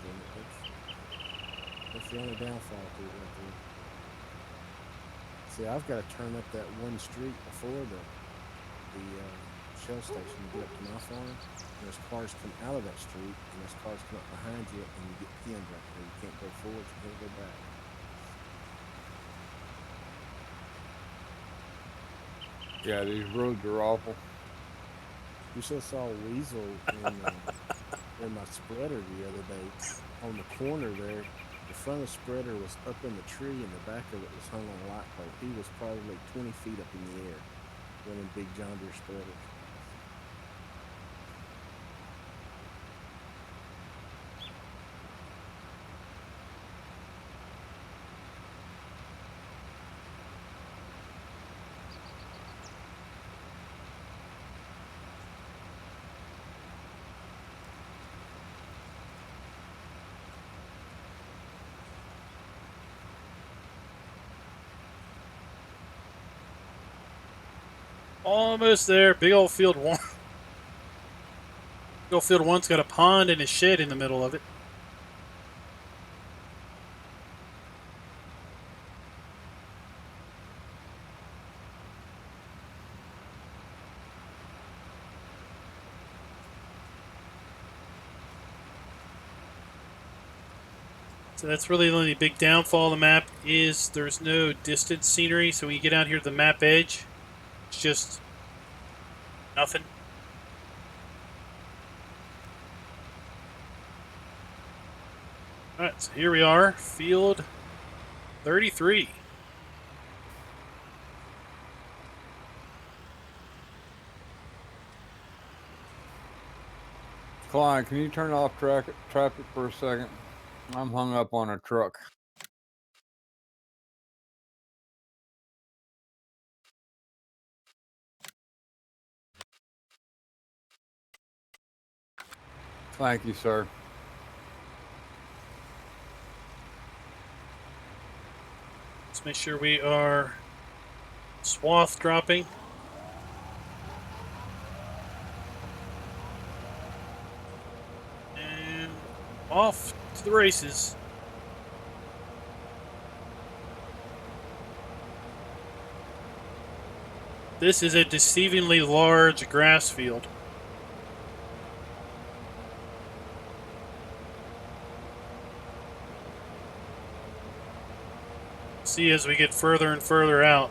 That's the only downfall to it right there. See, I've got to turn up that one street before the Shell station to get up to my farm. And there's cars come out of that street, and there's cars come up behind you, and you get pinned right there. You can't go forward, you can't go back. Yeah, these roads are awful. You should have saw a weasel in my spreader the other day. On the corner there, the front of the spreader was up in the tree, and the back of it was hung on a light pole. He was probably 20 feet up in the air, running big John Deere spreaders. Almost there. Big old field 1. Big old field 1's got a pond and a shed in the middle of it. So that's really the only big downfall of the map is there's no distance scenery. So when you get out here to the map edge, it's just nothing. Alright, so here we are, field 33. Klein, can you turn off traffic for a second? I'm hung up on a truck. Thank you, sir. Let's make sure we are swath dropping. And off to the races. This is a deceivingly large grass field. See as we get further and further out.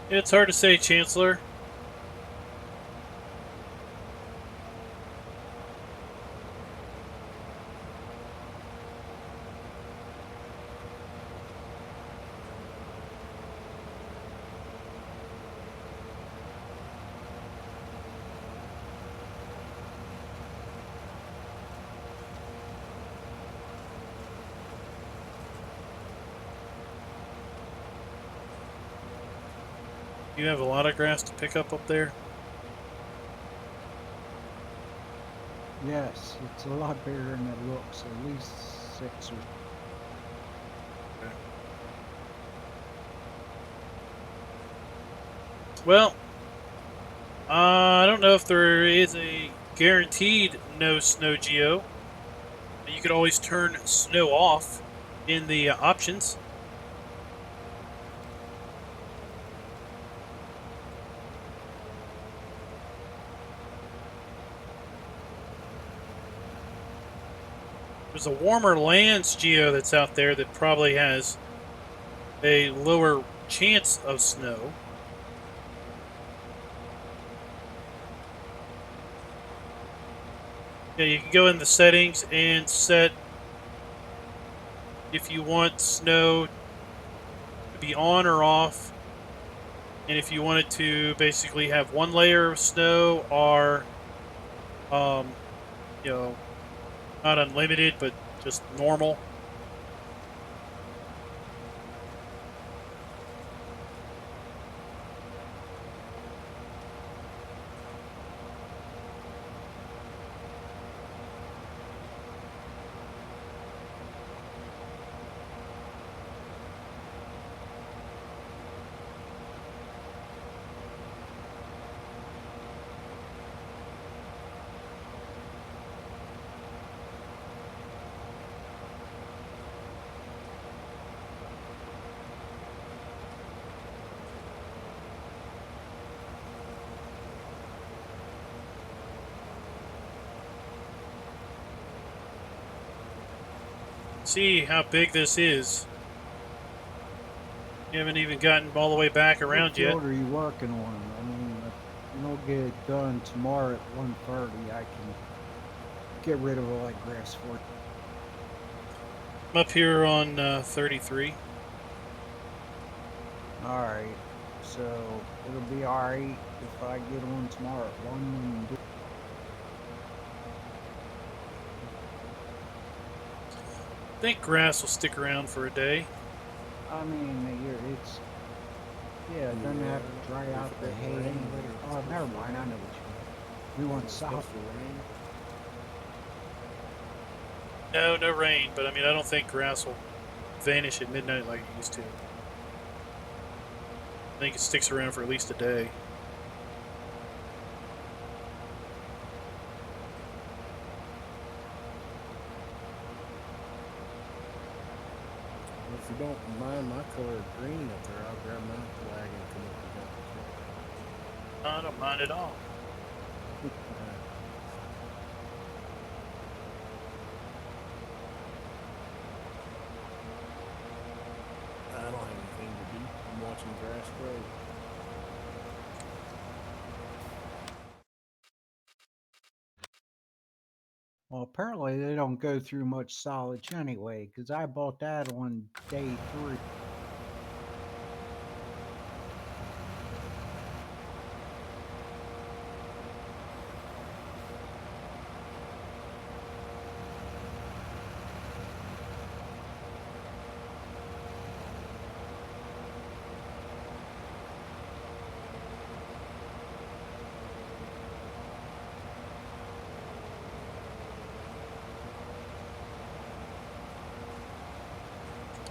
It's hard to say, Chancellor. You have a lot of grass to pick up there? Yes, it's a lot bigger than it looks. At least 6 or. Well, I don't know if there is a guaranteed no snow geo. You could always turn snow off in the options. There's a warmer lands geo that's out there that probably has a lower chance of snow. Yeah, you can go in the settings and set if you want snow to be on or off, and if you wanted to basically have one layer of snow or, you know, not unlimited, but just normal. See how big this is. You haven't even gotten all the way back What around yet. field are you working on? I mean, if you don't get it done tomorrow at 1:30, I can get rid of all that grass for you. I'm up here on 33. Alright, so it'll be alright if I get on tomorrow at 1 and do. I think grass will stick around for a day. I mean, it's. Yeah, it doesn't have to dry out the hay anyway. Oh, never mind, I know what you mean. We went south. No rain, but I mean, I don't think grass will vanish at midnight like it used to. I think it sticks around for at least a day. If you don't mind my color of green up there, I'll grab my flag and come up with that. I don't mind at all. I don't have anything to do. I'm watching grass grow. Well, apparently they don't go through much silage anyway, because I bought that on day 3.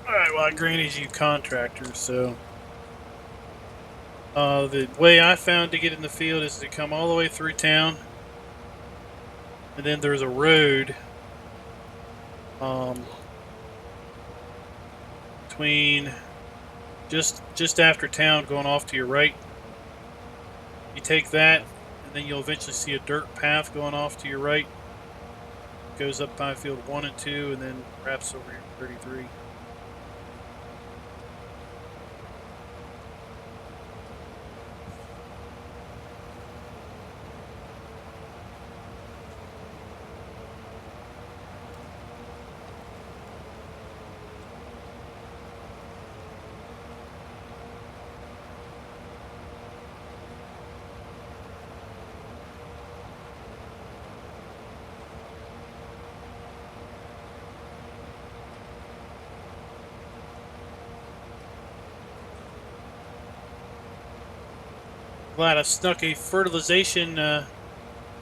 Alright, well, I granted you contractors, so... the way I found to get in the field is to come all the way through town. And then there's a road between just after town going off to your right. You take that, and then you'll eventually see a dirt path going off to your right. Goes up by field 1 and 2, and then wraps over here 33. Glad I snuck a fertilization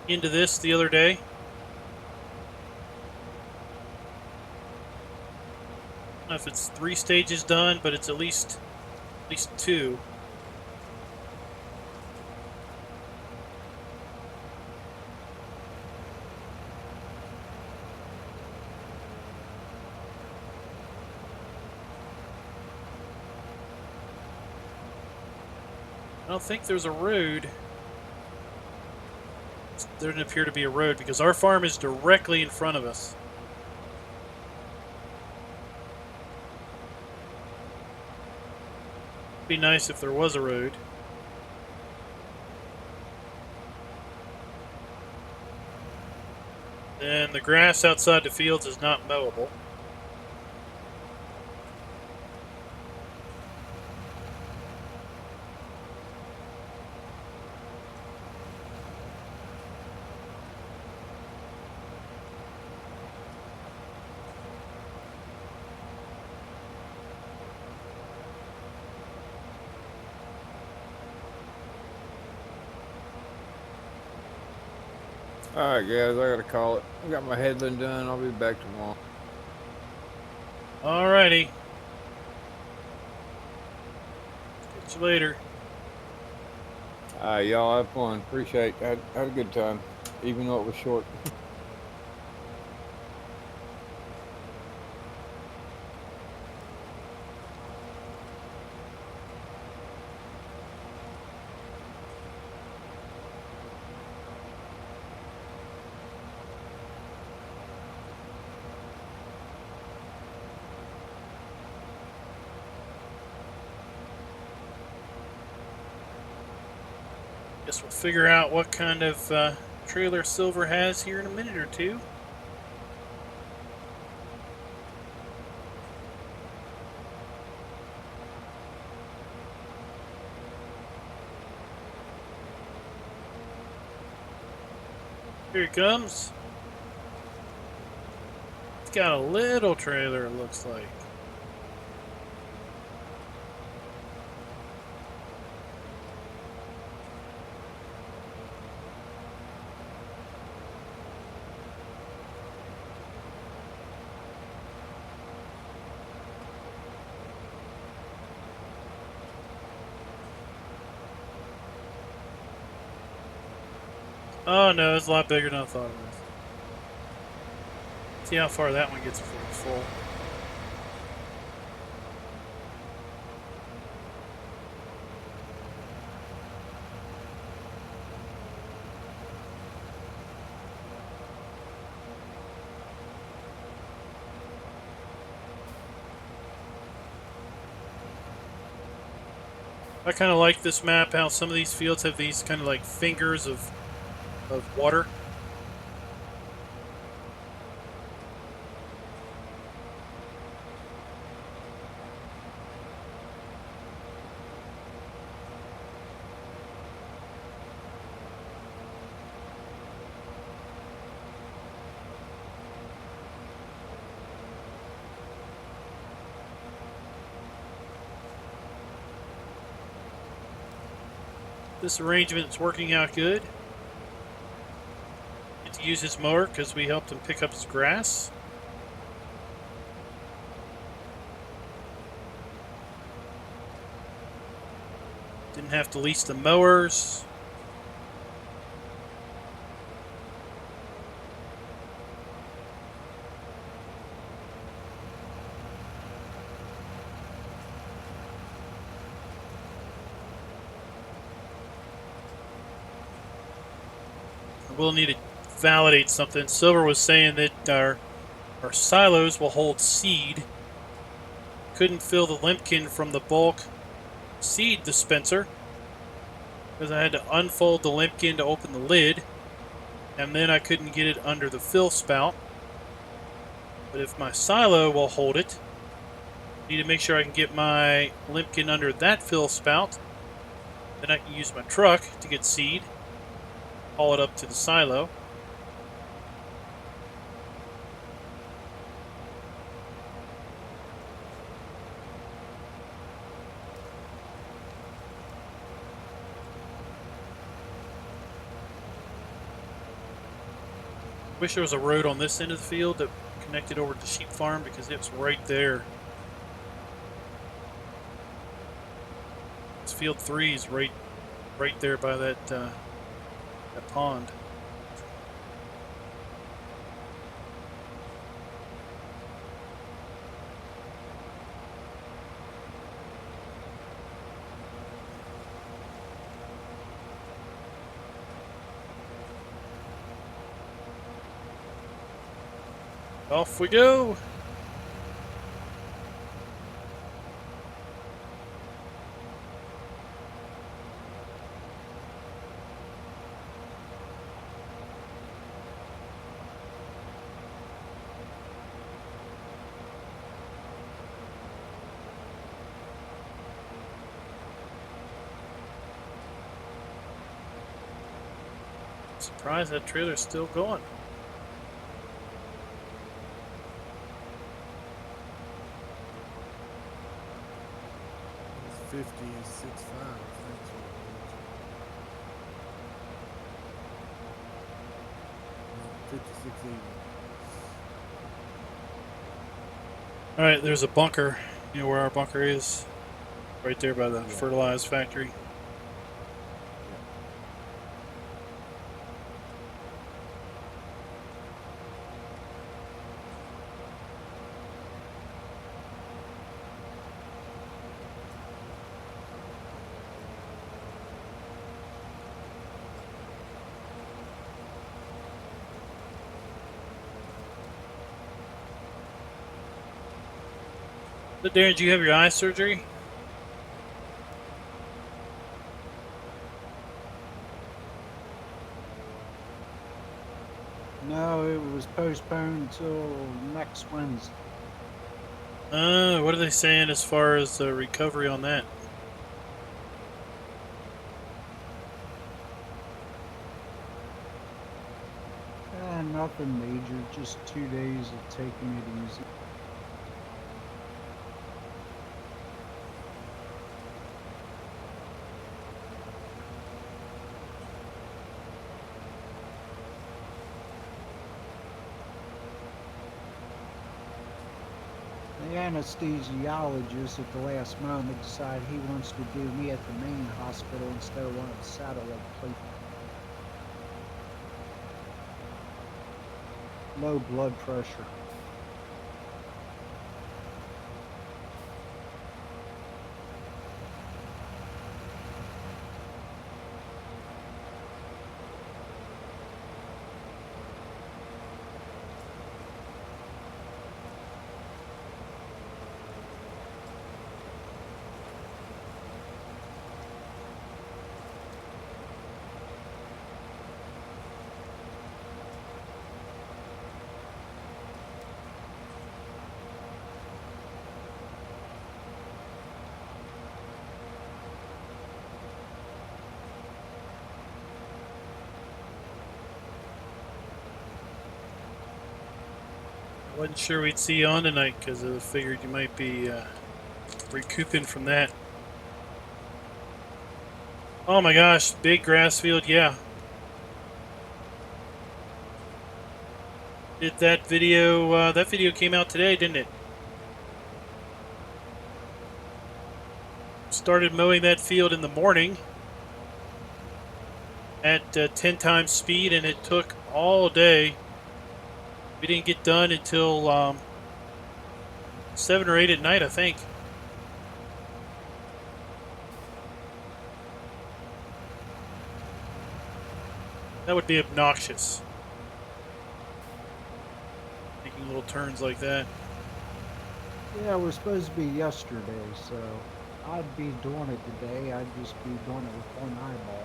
into this the other day. I don't know if it's 3 stages done, but it's at least 2. I don't think there's a road. There doesn't appear to be a road because our farm is directly in front of us. It'd be nice if there was a road. And the grass outside the fields is not mowable. All right, guys, I gotta call it. I got my headland done. I'll be back tomorrow. Alrighty. Catch you later. Y'all have fun. Appreciate it. Had a good time, even though it was short. Guess we'll figure out what kind of trailer Silver has here in a minute or two. Here he comes. It's got a little trailer, it looks like. Oh no, it's a lot bigger than I thought it was. See how far that one gets before it's full. I kind of like this map, how some of these fields have these kind of like fingers of water. This arrangement's working out good. Get to use his mower because we helped him pick up his grass. Didn't have to lease the mowers. We'll need to validate something. Silver was saying that our silos will hold seed. Couldn't fill the limpkin from the bulk seed dispenser because I had to unfold the limpkin to open the lid, and then I couldn't get it under the fill spout. But if my silo will hold it, I need to make sure I can get my limpkin under that fill spout. Then I can use my truck to get seed, haul it up to the silo. Wish there was a road on this end of the field that connected over to the sheep farm because it's right there. It's field 3 is right there by that that pond. Off we go. Surprised that trailer's still going. It's 56.5. That's what it is. 56.80. All right, there's a bunker. You know where our bunker is? Right there by the fertilizer factory. So Darren, did you have your eye surgery? No, it was postponed until next Wednesday. What are they saying as far as the recovery on that? Nothing major, just 2 days of taking it easy. The anesthesiologist at the last moment decided he wants to do me at the main hospital instead of one of the satellite places. Low blood pressure. Wasn't sure we'd see you on tonight because I figured you might be recouping from that. Oh my gosh, big grass field, yeah. Did that video came out today, didn't it? Started mowing that field in the morning at 10 times speed, and it took all day. We didn't get done until 7 or 8 at night, I think. That would be obnoxious. Making little turns like that. Yeah, it was supposed to be yesterday, so I'd be doing it today. I'd just be doing it with one eyeball.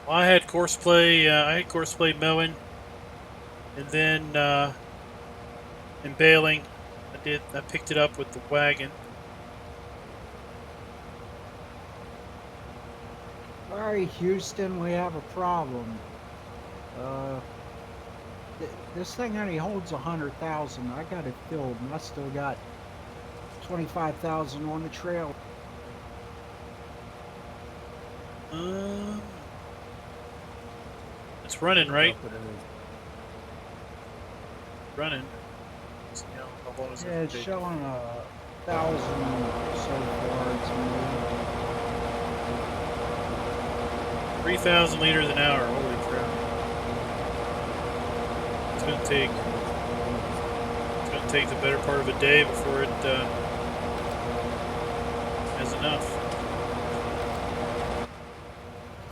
Well, I had course play mowing, and then in baling, I picked it up with the wagon. All right, Houston, we have a problem. This thing only holds 100,000. I got it filled, and I still got 25,000 on the trail. It's running, right? Dump it in his- Running. So, you know, how long is it Yeah, gonna it's take? showing 1,000 so far. It's moving. 3,000 liters an hour. Holy crap! It's gonna take. It's gonna take the better part of a day before it has enough.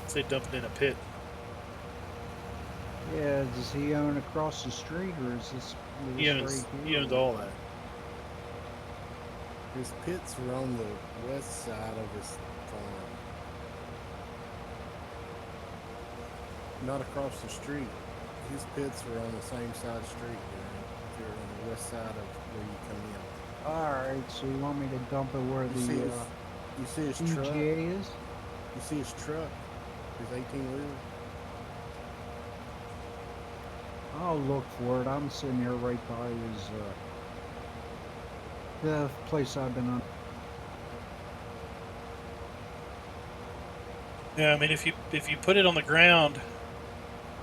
I'd say dump it in a pit. Yeah, does he own across the street or is this He right owns. He here? owns all that. His pits are on the west side of his farm. Not across the street. His pits are on the same side of the street, Darren. They're on the west side of where you come in. Alright, so you want me to dump it where You see the his truck? EGA is? You see his truck? His 18-wheeler? I'll look for it. I'm sitting here right by his the place I've been on. Yeah, I mean, if you put it on the ground,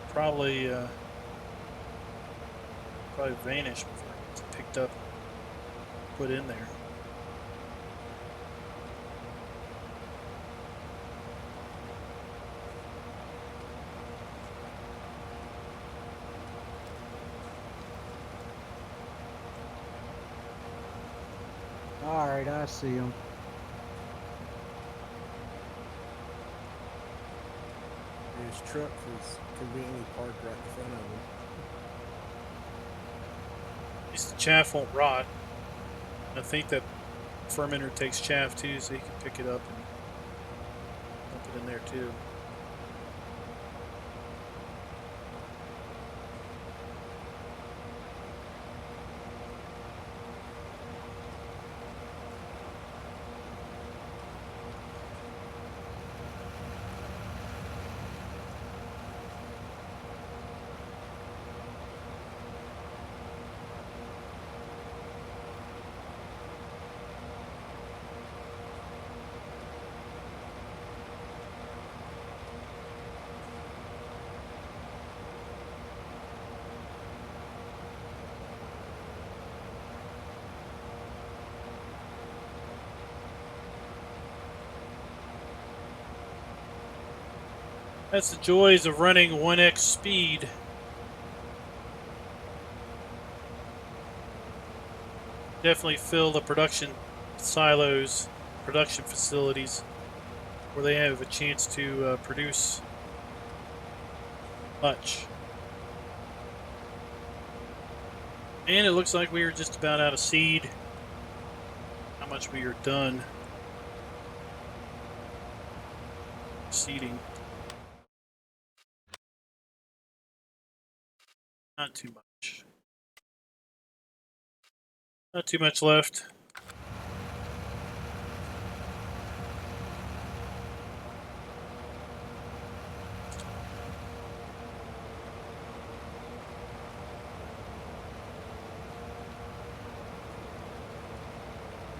probably vanish before it's picked up, put in there. Alright, I see him. His truck is conveniently parked right in front of him. At least the chaff won't rot. I think that fermenter takes chaff too, so you can pick it up and dump it in there too. That's the joys of running 1x speed. Definitely fill the production silos, production facilities, where they have a chance to produce much. And it looks like we are just about out of seed. How much we are done seeding. Not too much. Not too much left.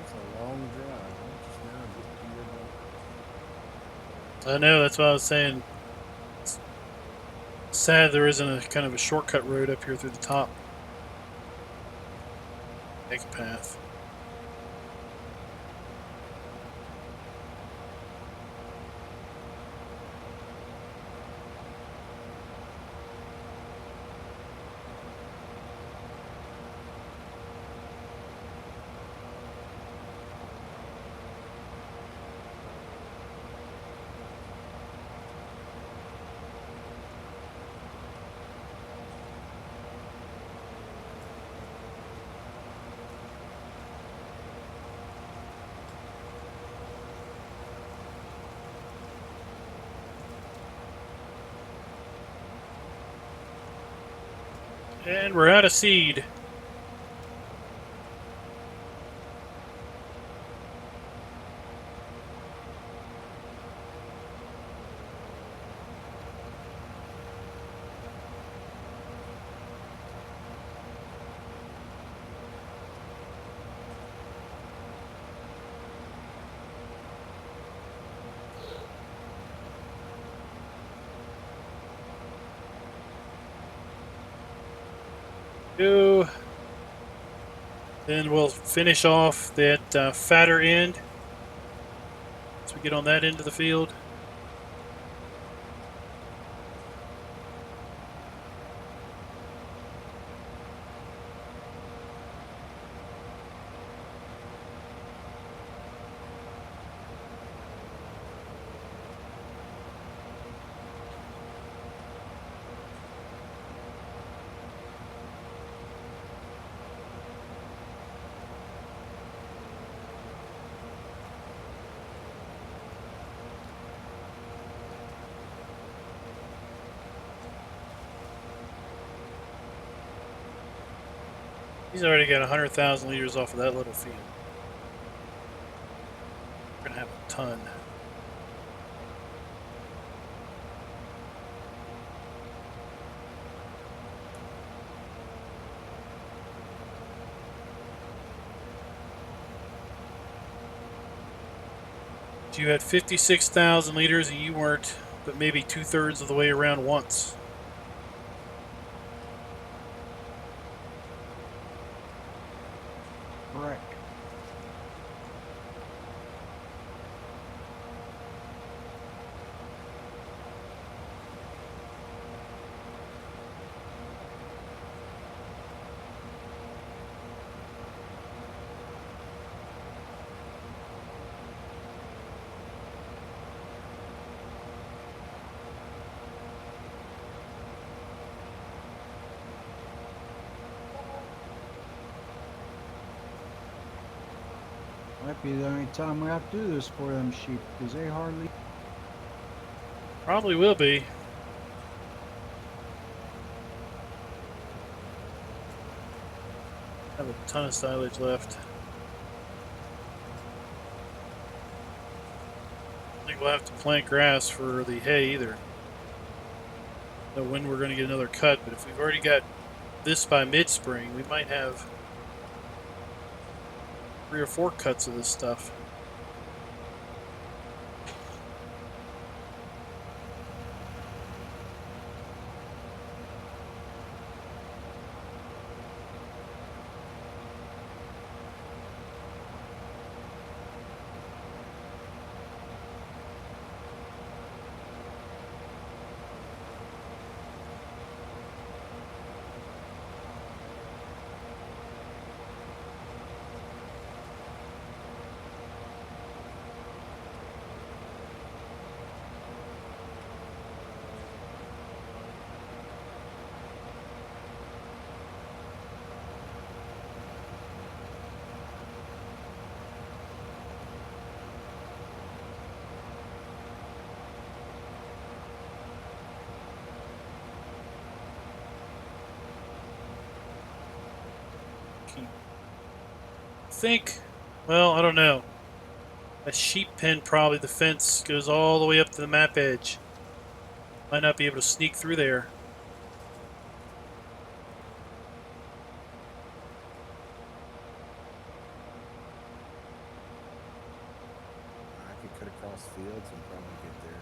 It's a long drive. I'm just now getting to your I know, that's what I was saying. It's sad there isn't a kind of a shortcut road up here through the top. Take a path. And we're out of seed. Go. Then we'll finish off that fatter end once we get on that end of the field. He's already got 100,000 liters off of that little field. We're gonna have a ton. You had 56,000 liters and you weren't but maybe 2/3 of the way around once. Correct. Might be the only time we have to do this for them sheep, because they hardly. Probably will be. Have a ton of silage left. I think we'll have to plant grass for the hay either. Know when we're going to get another cut, but if we've already got this by mid-spring, we might have 3 or 4 cuts of this stuff. Think, well, I don't know. A sheep pen, probably the fence goes all the way up to the map edge. Might not be able to sneak through there. I could cut across fields and probably get there.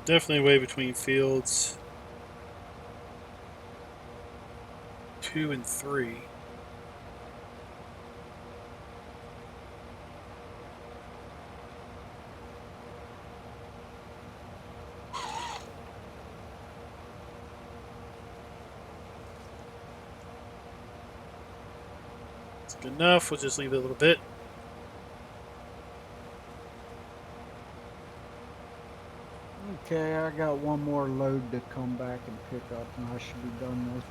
Definitely way between fields 2 and 3. It's good enough. We'll just leave it a little bit. Okay, I got one more load to come back and pick up, and I should be done with.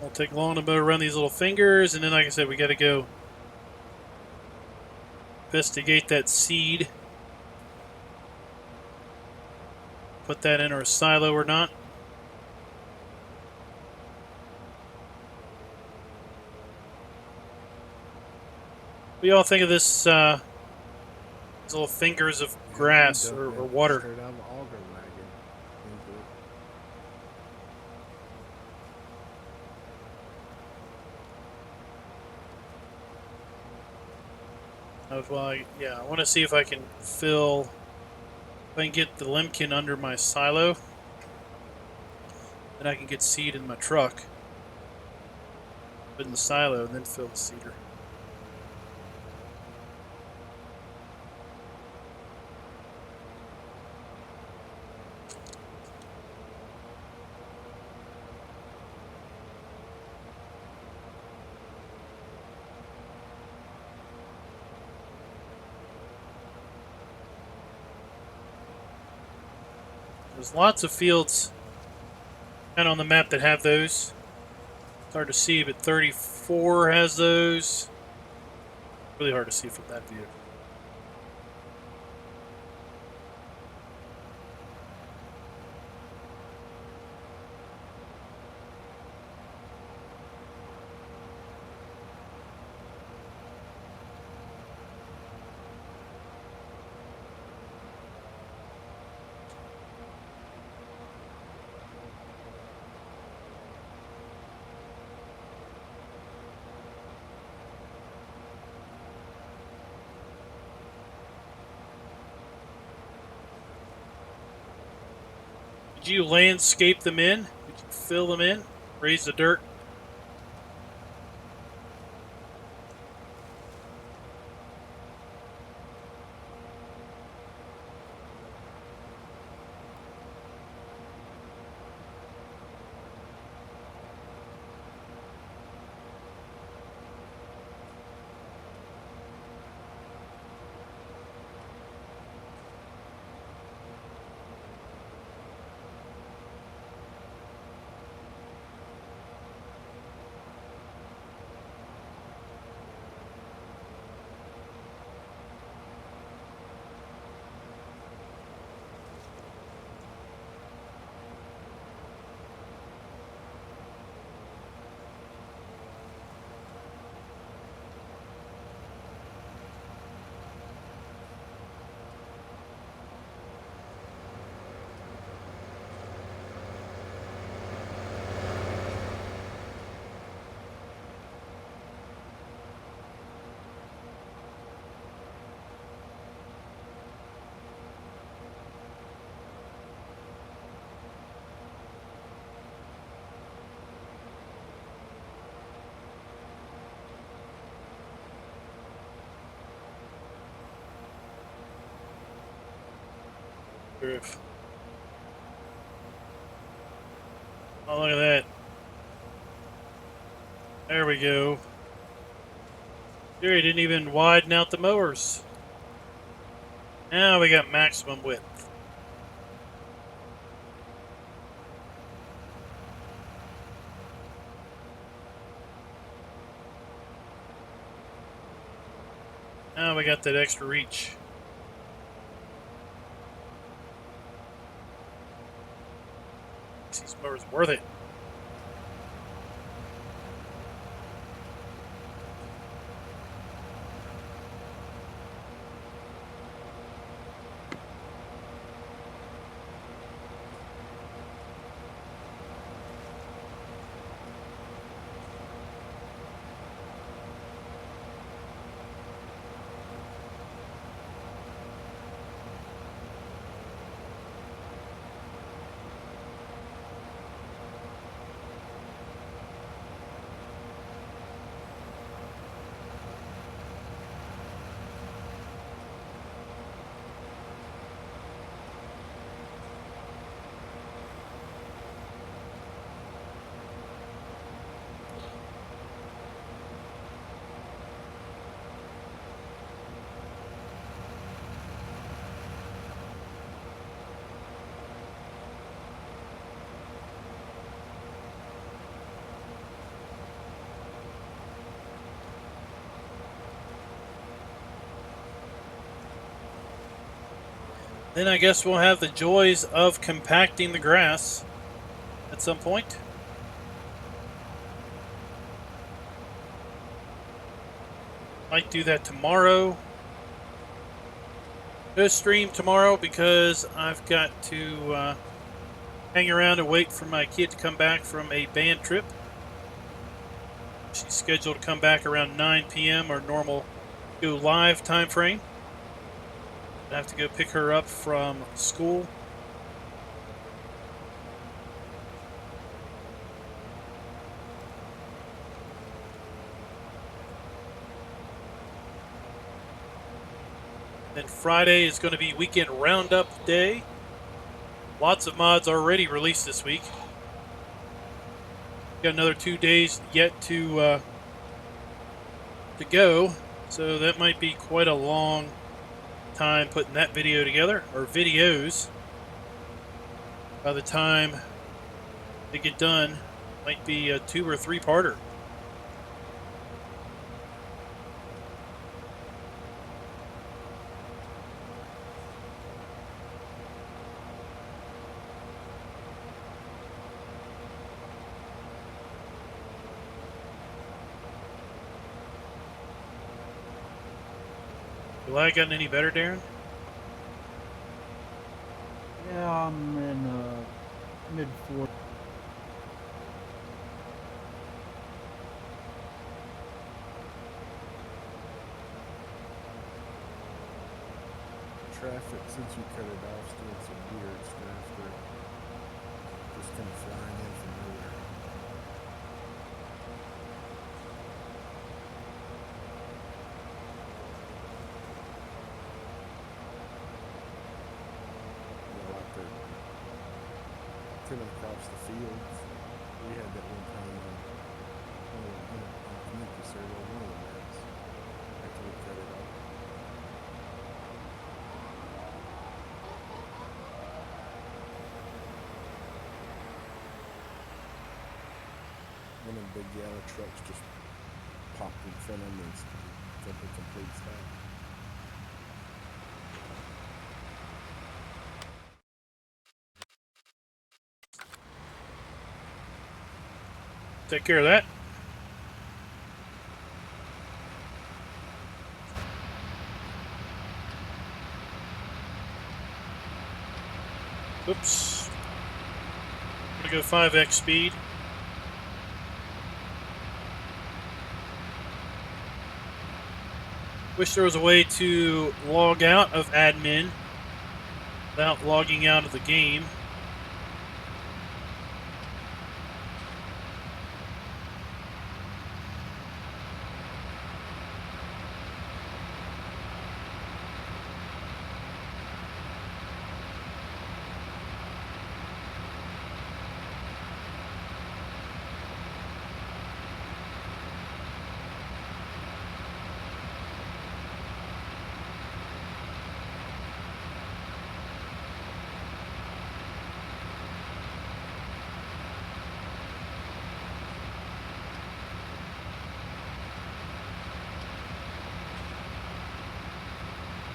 Won't take long to mow around these little fingers, and then, like I said, we got to go investigate that seed. Put that in our silo or not. What do y'all think of this? These little fingers of grass or water. Straight out of the auger wagon into it. Well, yeah, I want to see if I can fill. If I can get the limpkin under my silo, then I can get seed in my truck. Put in the silo and then fill the seeder. There's lots of fields kind of on the map that have those. It's hard to see, but 34 has those. Really hard to see from that view. Did you landscape them in? Did you fill them in? Raise the dirt? Oof. Oh, look at that. There we go. There, he didn't even widen out the mowers. Now we got maximum width. Now we got that extra reach. These mowers worth it. Then I guess we'll have the joys of compacting the grass at some point. Might do that tomorrow. No stream tomorrow because I've got to hang around and wait for my kid to come back from a band trip. She's scheduled to come back around 9 p.m. our normal go live time frame. I have to go pick her up from school. Then Friday is going to be weekend roundup day. Lots of mods already released this week. Got another 2 days yet to go, so that might be quite a long time putting that video together, or videos. By the time they get done, might be a 2 or 3 parter. Will I gotten any better, Darren? Yeah, I'm in mid 40s. Traffic, since you cut it off, doing some weird stuff that just come flying in from nowhere. Like the coming across the fields. We had that one time on community server on one of the maps after we cut it off. One of the big yellow trucks just popped in front of me and jumped a complete stop. Take care of that. Oops. I'm gonna go 5x speed. Wish there was a way to log out of admin without logging out of the game.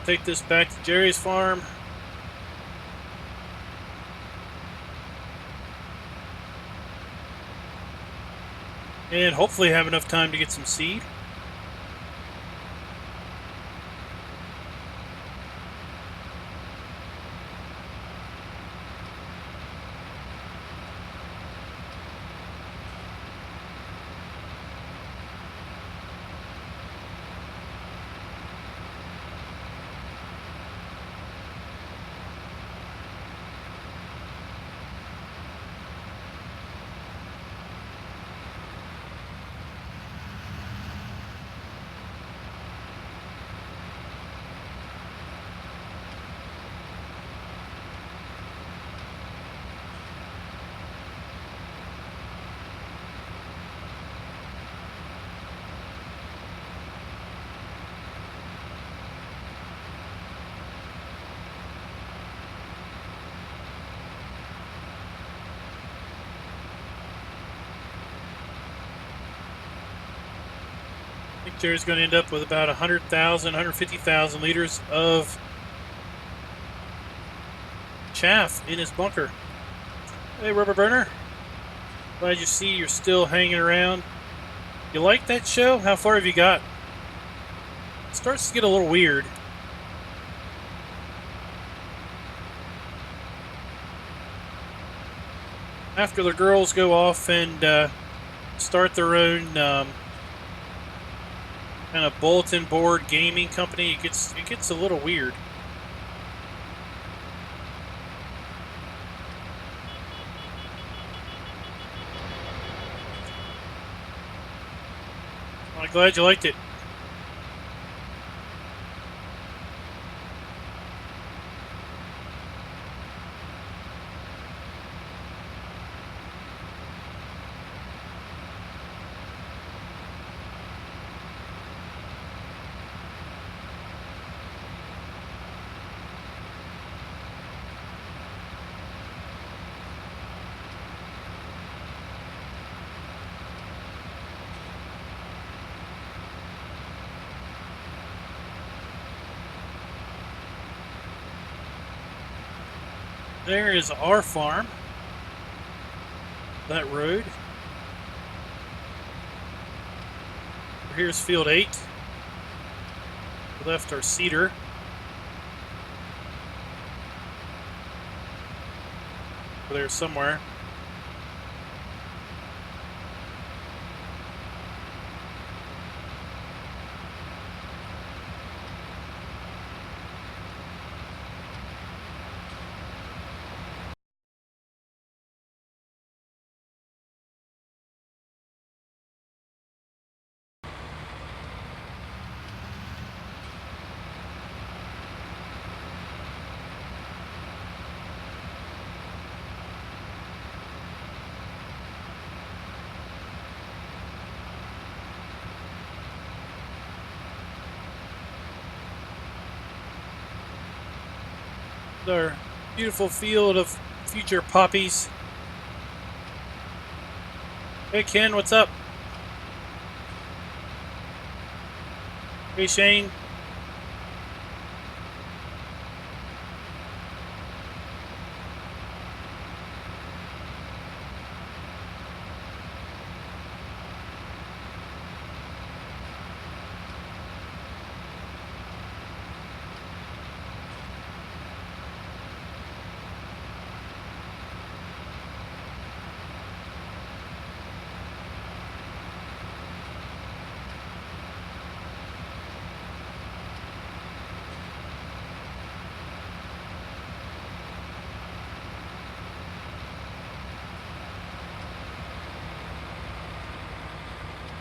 Take this back to Jerry's farm. And hopefully have enough time to get some seed. I think Jerry's going to end up with about 100,000, 150,000 liters of chaff in his bunker. Hey, Rubber Burner. Glad you see you're still hanging around. You like that show? How far have you got? It starts to get a little weird. After the girls go off and start their own kind of bulletin board gaming company, it gets a little weird. I'm glad you liked it. There is our farm. That road. Here's field 8. We left our cedar. Over there somewhere. Our beautiful field of future poppies. Hey Ken, what's up? Hey Shane.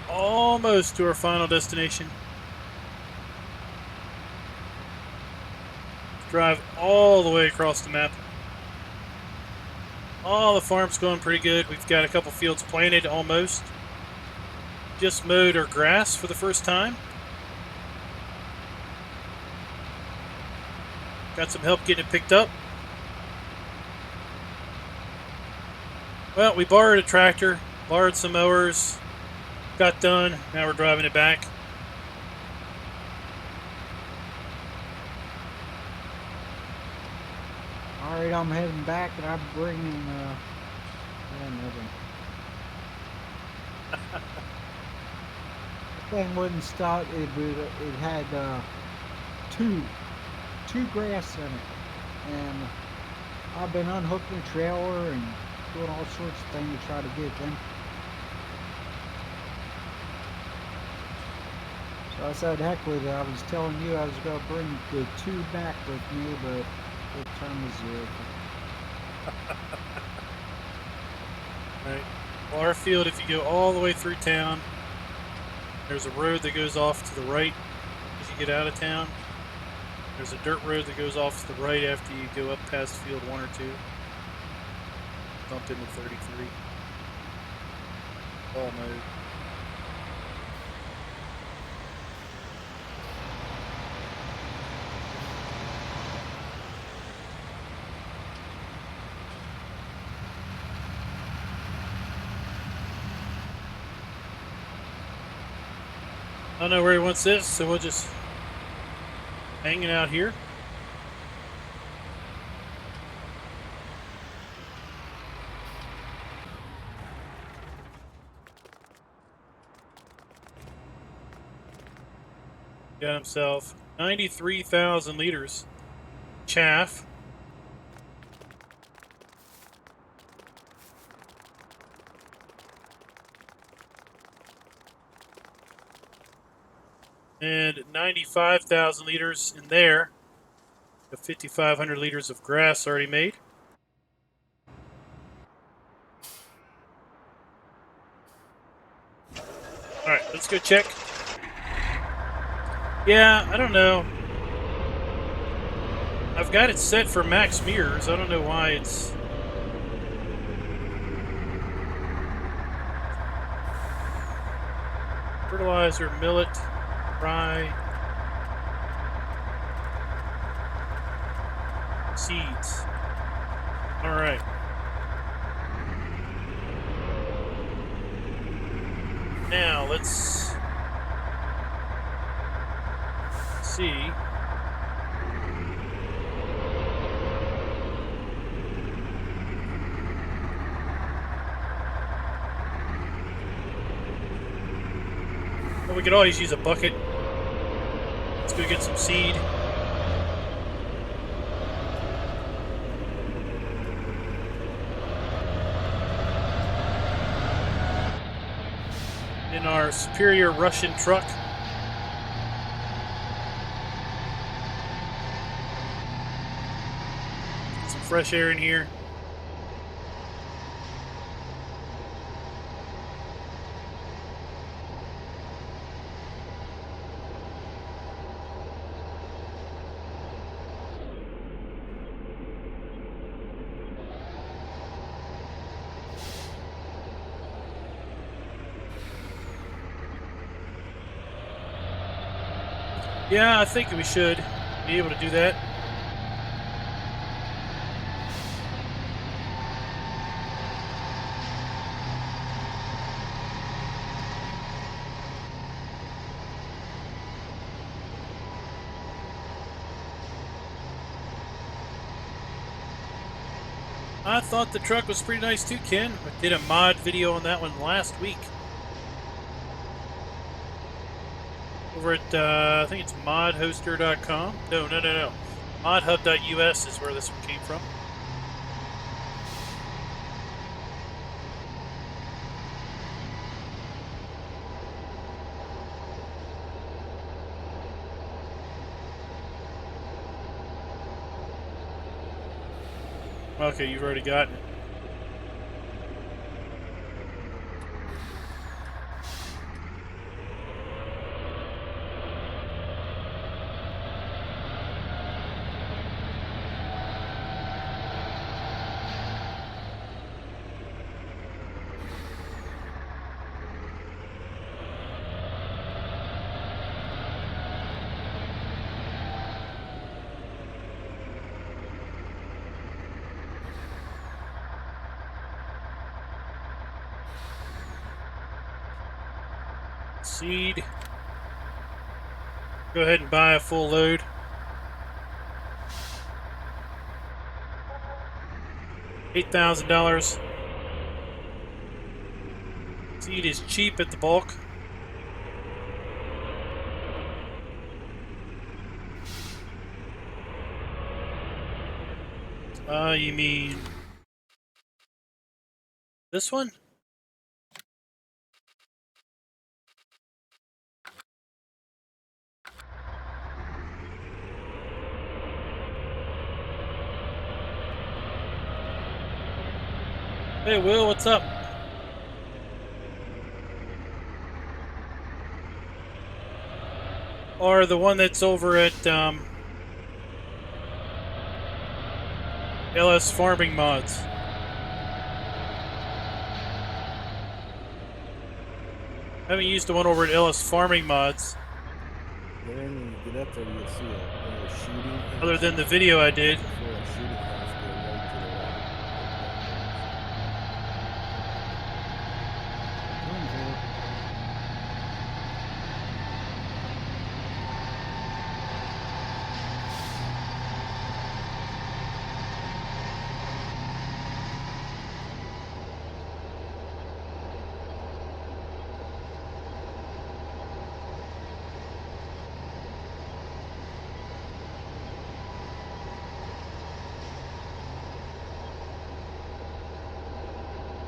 Almost to our final destination. Drive all the way across the map. All the farm's going pretty good. We've got a couple fields planted almost. Just mowed our grass for the first time. Got some help getting it picked up. Well, we borrowed a tractor, borrowed some mowers, got done. Now we're driving it back. All right, I'm heading back, and I'm bringing nothing. The thing wouldn't stop. It had two grass in it, and I've been unhooking the trailer and doing all sorts of things to try to get it in. So I said, heck with it. I was telling you I was going to bring the 2 back with me, but it turned to 0. Right. Well, our field, if you go all the way through town, there's a road that goes off to the right as you get out of town. There's a dirt road that goes off to the right after you go up past field 1 or 2. Bump into 33. All mowed. I don't know where he wants this, so we'll just hang it out here. Got himself 93,000 liters chaff. And 95,000 liters in there. Got 5,500 liters of grass already made. All right, let's go check. Yeah, I don't know. I've got it set for max mirrors. I don't know why it's... Fertilizer, millet, rye, seeds. All right. Now let's see. Well, we could always use a bucket. Let's go get some seed. In our superior Russian truck. Get some fresh air in here. Yeah, I think we should be able to do that. I thought the truck was pretty nice too, Ken. I did a mod video on that one last week. Over at, I think it's modhoster.com. No. Modhub.us is where this one came from. Okay, you've already gotten it. Seed. Go ahead and buy a full load. $8,000. Seed is cheap at the bulk. You mean this one? Hey, Will, what's up? Or the one that's over at LS Farming Mods. I haven't used the one over at LS Farming Mods. Then when you get up there, you'll see a shooting house. Other than the video I did. Before a shooting house, go right to the right.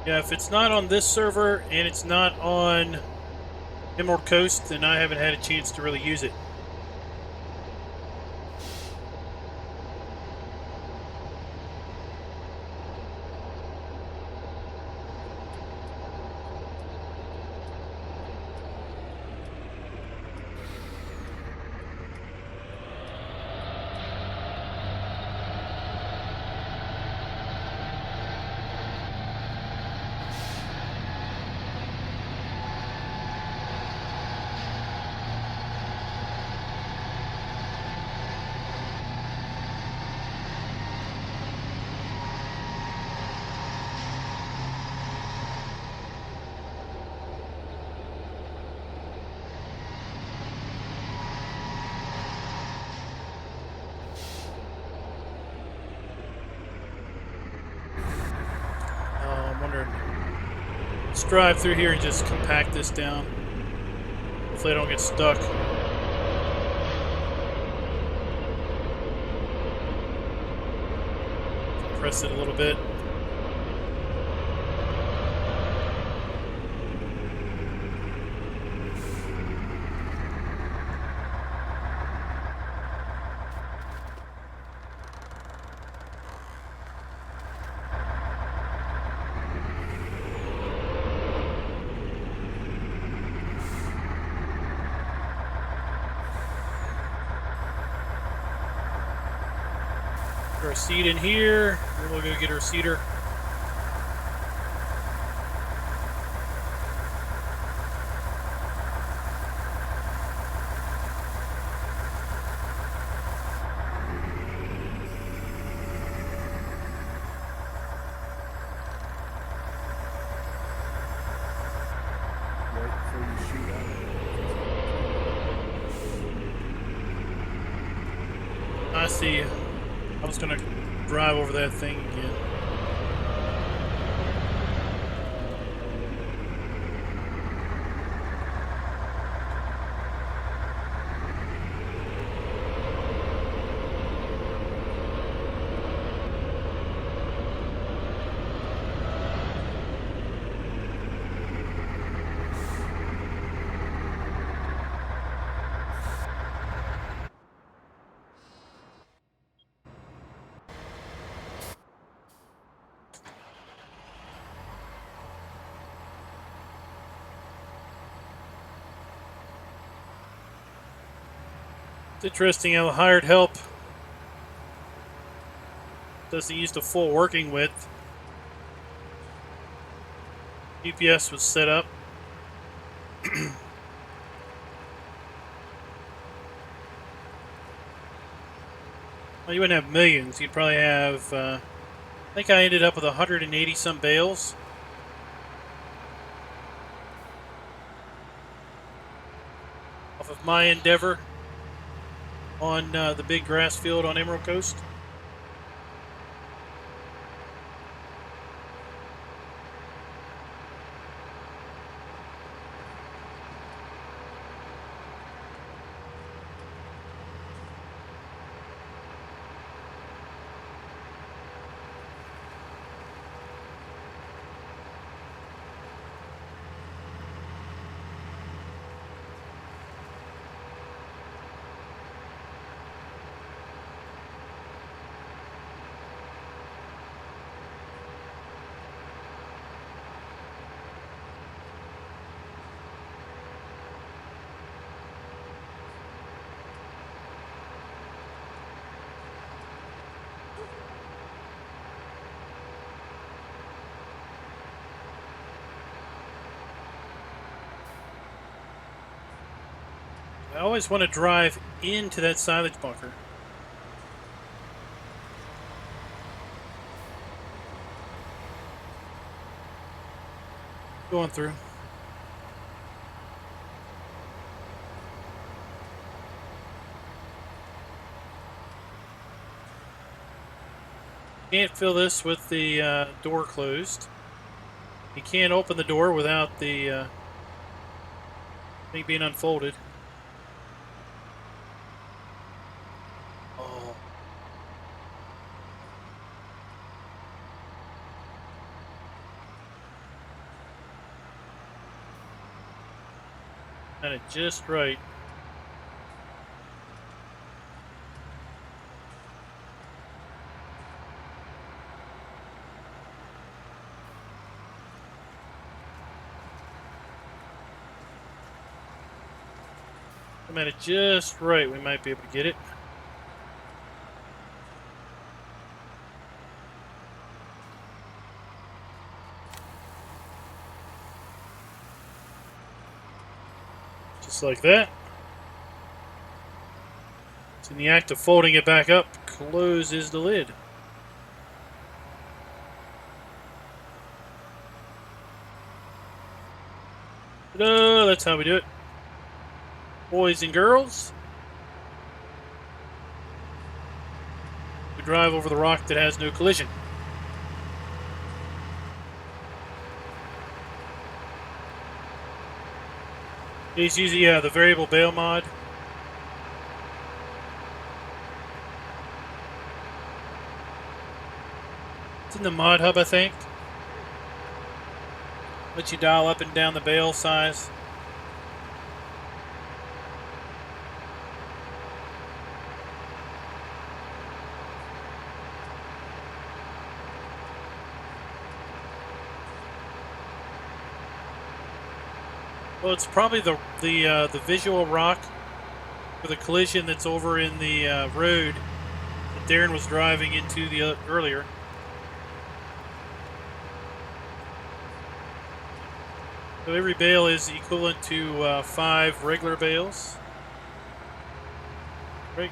Yeah, if it's not on this server and it's not on Emerald Coast, then I haven't had a chance to really use it. I'm wondering. Let's drive through here and just compact this down. Hopefully I don't get stuck. Press it a little bit. Put our seed in here. Then we'll go get our seeder. Wait before you shoot out. I see. I was gonna drive over that thing again. It's interesting how hired help doesn't use the full working width. GPS was set up. Well, you wouldn't have millions. You'd probably have, I think I ended up with 180 some bales. Off of my endeavor on the big grass field on Emerald Coast. I always want to drive into that silage bunker. Going through. Can't fill this with the door closed. You can't open the door without the thing being unfolded. Oh. Got it just right. I'm at it just right. We might be able to get it. Just like that. It's in the act of folding it back up, closes the lid. Ta-da! That's how we do it. Boys and girls, we drive over the rock that has no collision. He's using, the variable bail mod. It's in the mod hub, I think. Let you dial up and down the bail size. Well, it's probably the visual rock for the collision that's over in the road that Darren was driving into the earlier. So every bale is equivalent to 5 regular bales. Right.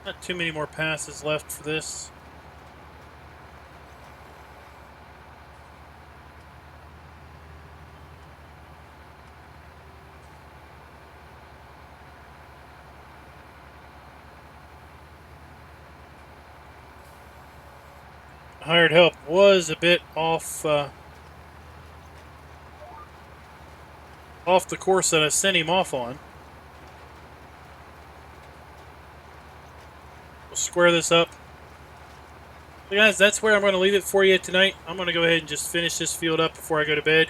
Not too many more passes left for this. Hired help was a bit off the course that I sent him off on. We'll square this up. So guys, that's where I'm going to leave it for you tonight. I'm going to go ahead and just finish this field up before I go to bed.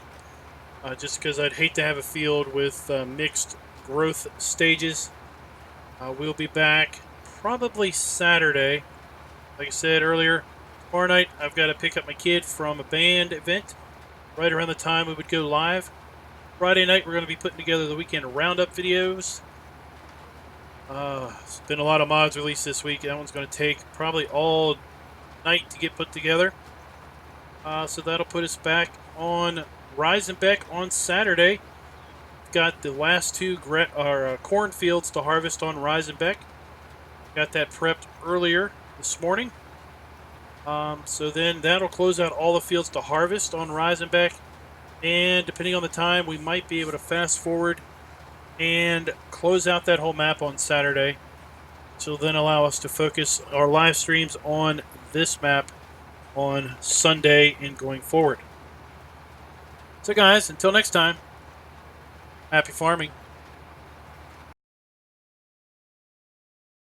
Just because I'd hate to have a field with mixed growth stages. We'll be back probably Saturday. Like I said earlier, tomorrow night I've got to pick up my kid from a band event right around the time we would go live. Friday night we're going to be putting together the weekend roundup videos. It's been a lot of mods released this week. That one's going to take probably all night to get put together. So that'll put us back on Reisenbeck on Saturday. We've got the last 2 cornfields to harvest on Reisenbeck. Got that prepped earlier this morning. So then that'll close out all the fields to harvest on Reisenbeck. And depending on the time, we might be able to fast forward and close out that whole map on Saturday. So then allow us to focus our live streams on this map on Sunday and going forward. So guys, until next time, happy farming.